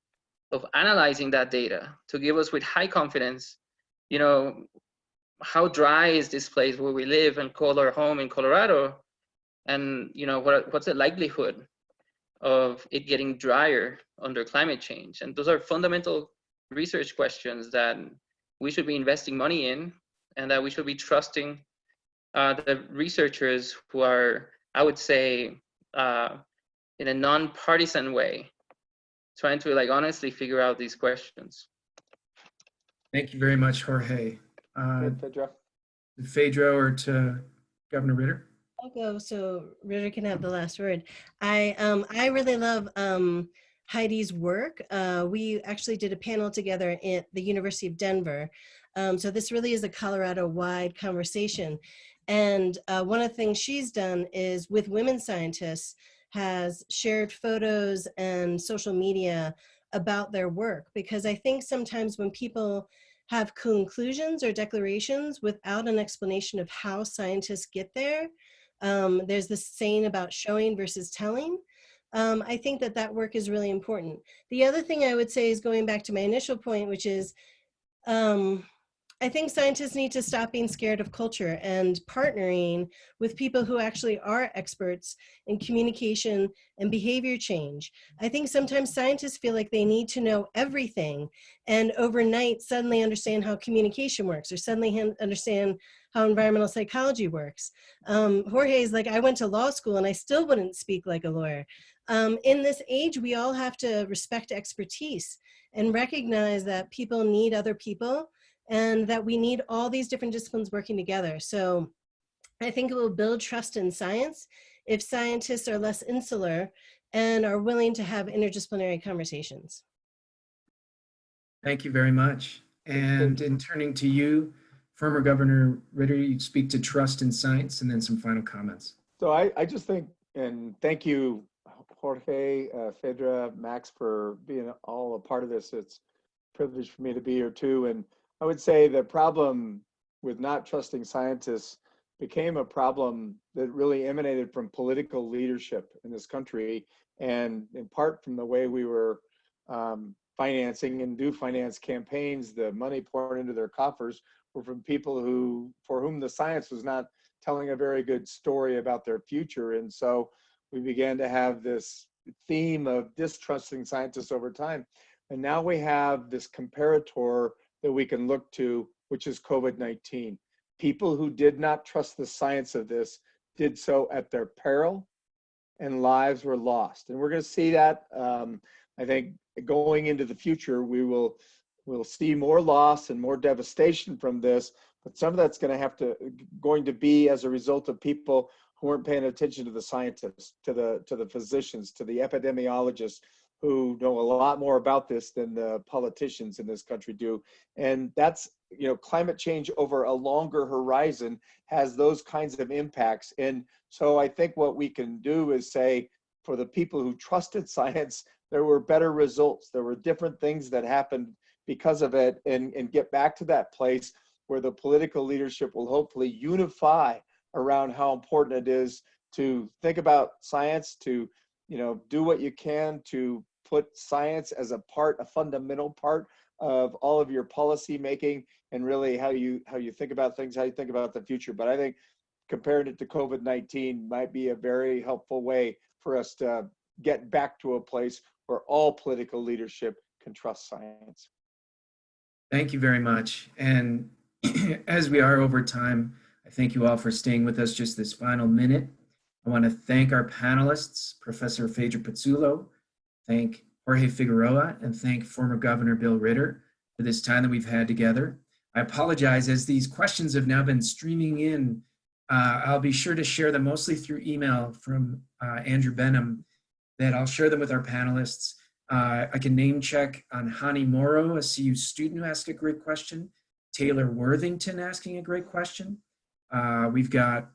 of analyzing that data to give us with high confidence, you know, how dry is this place where we live and call our home in Colorado? And, you know, what's the likelihood of it getting drier under climate change? And those are fundamental research questions that we should be investing money in, and that we should be trusting the researchers who are, I would say, in a non-partisan way, trying to like honestly figure out these questions. Thank you very much, Jorge. Phaedra or to Governor Ritter? I'll go so Ritter can have the last word. I really love Heidi's work. We actually did a panel together at the University of Denver. So this really is a Colorado-wide conversation. And one of the things she's done is with women scientists has shared photos and social media about their work, because I think sometimes when people have conclusions or declarations without an explanation of how scientists get there, there's this saying about showing versus telling. I think that that work is really important. The other thing I would say is going back to my initial point, which is I think scientists need to stop being scared of culture and partnering with people who actually are experts in communication and behavior change. I think sometimes scientists feel like they need to know everything and overnight suddenly understand how communication works or suddenly understand how environmental psychology works. Jorge is like, I went to law school and I still wouldn't speak like a lawyer. In this age, we all have to respect expertise and recognize that people need other people, and that we need all these different disciplines working together. So I think it will build trust in science if scientists are less insular and are willing to have interdisciplinary conversations. Thank you very much. And in turning to you, former Governor Ritter, you speak to trust in science and then some final comments. So I just think, and thank you, Jorge, Phaedra, Max, for being all a part of this. It's a privilege for me to be here too. And I would say the problem with not trusting scientists became a problem that really emanated from political leadership in this country, and in part from the way we were financing and do finance campaigns. The money poured into their coffers were from people for whom the science was not telling a very good story about their future. And so we began to have this theme of distrusting scientists over time. And now we have this comparator that we can look to, which is COVID-19. People who did not trust the science of this did so at their peril, and lives were lost. And we're going to see that, I think, going into the future. We will we'll see more loss and more devastation from this, but some of that's going to be as a result of people who weren't paying attention to the scientists, to the physicians, to the epidemiologists, who know a lot more about this than the politicians in this country do. And that's, climate change over a longer horizon has those kinds of impacts. And so I think what we can do is say, for the people who trusted science, there were better results. There were different things that happened because of it, and get back to that place where the political leadership will hopefully unify around how important it is to think about science, to do what you can to put science as a fundamental part of all of your policy making, and really how you think about things, how you think about the future. But I think comparing it to COVID-19 might be a very helpful way for us to get back to a place where all political leadership can trust science. Thank you very much. And as we are over time, I thank you all for staying with us just this final minute. I want to thank our panelists, Professor Phaedra Pezzullo, thank Jorge Figueroa, and thank former Governor Bill Ritter for this time that we've had together. I apologize, as these questions have now been streaming in, I'll be sure to share them mostly through email from Andrew Benham, that I'll share them with our panelists. I can name check on Hani Morrow, a CU student who asked a great question, Taylor Worthington asking a great question. We've got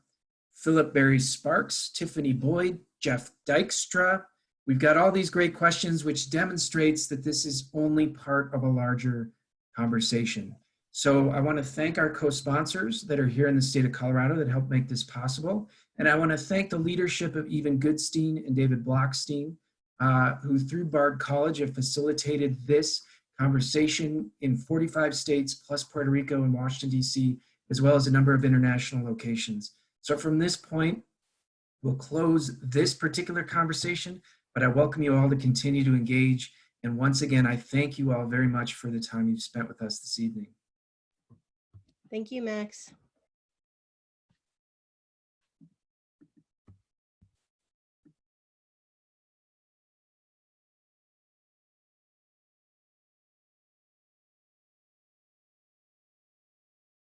Philip Barry Sparks, Tiffany Boyd, Jeff Dykstra. We've got all these great questions, which demonstrates that this is only part of a larger conversation. So I want to thank our co-sponsors that are here in the state of Colorado that helped make this possible. And I want to thank the leadership of Even Goodstein and David Blockstein, who through Bard College have facilitated this conversation in 45 states, plus Puerto Rico and Washington, D.C., as well as a number of international locations. So from this point, we'll close this particular conversation, but I welcome you all to continue to engage. And once again, I thank you all very much for the time you've spent with us this evening. Thank you, Max.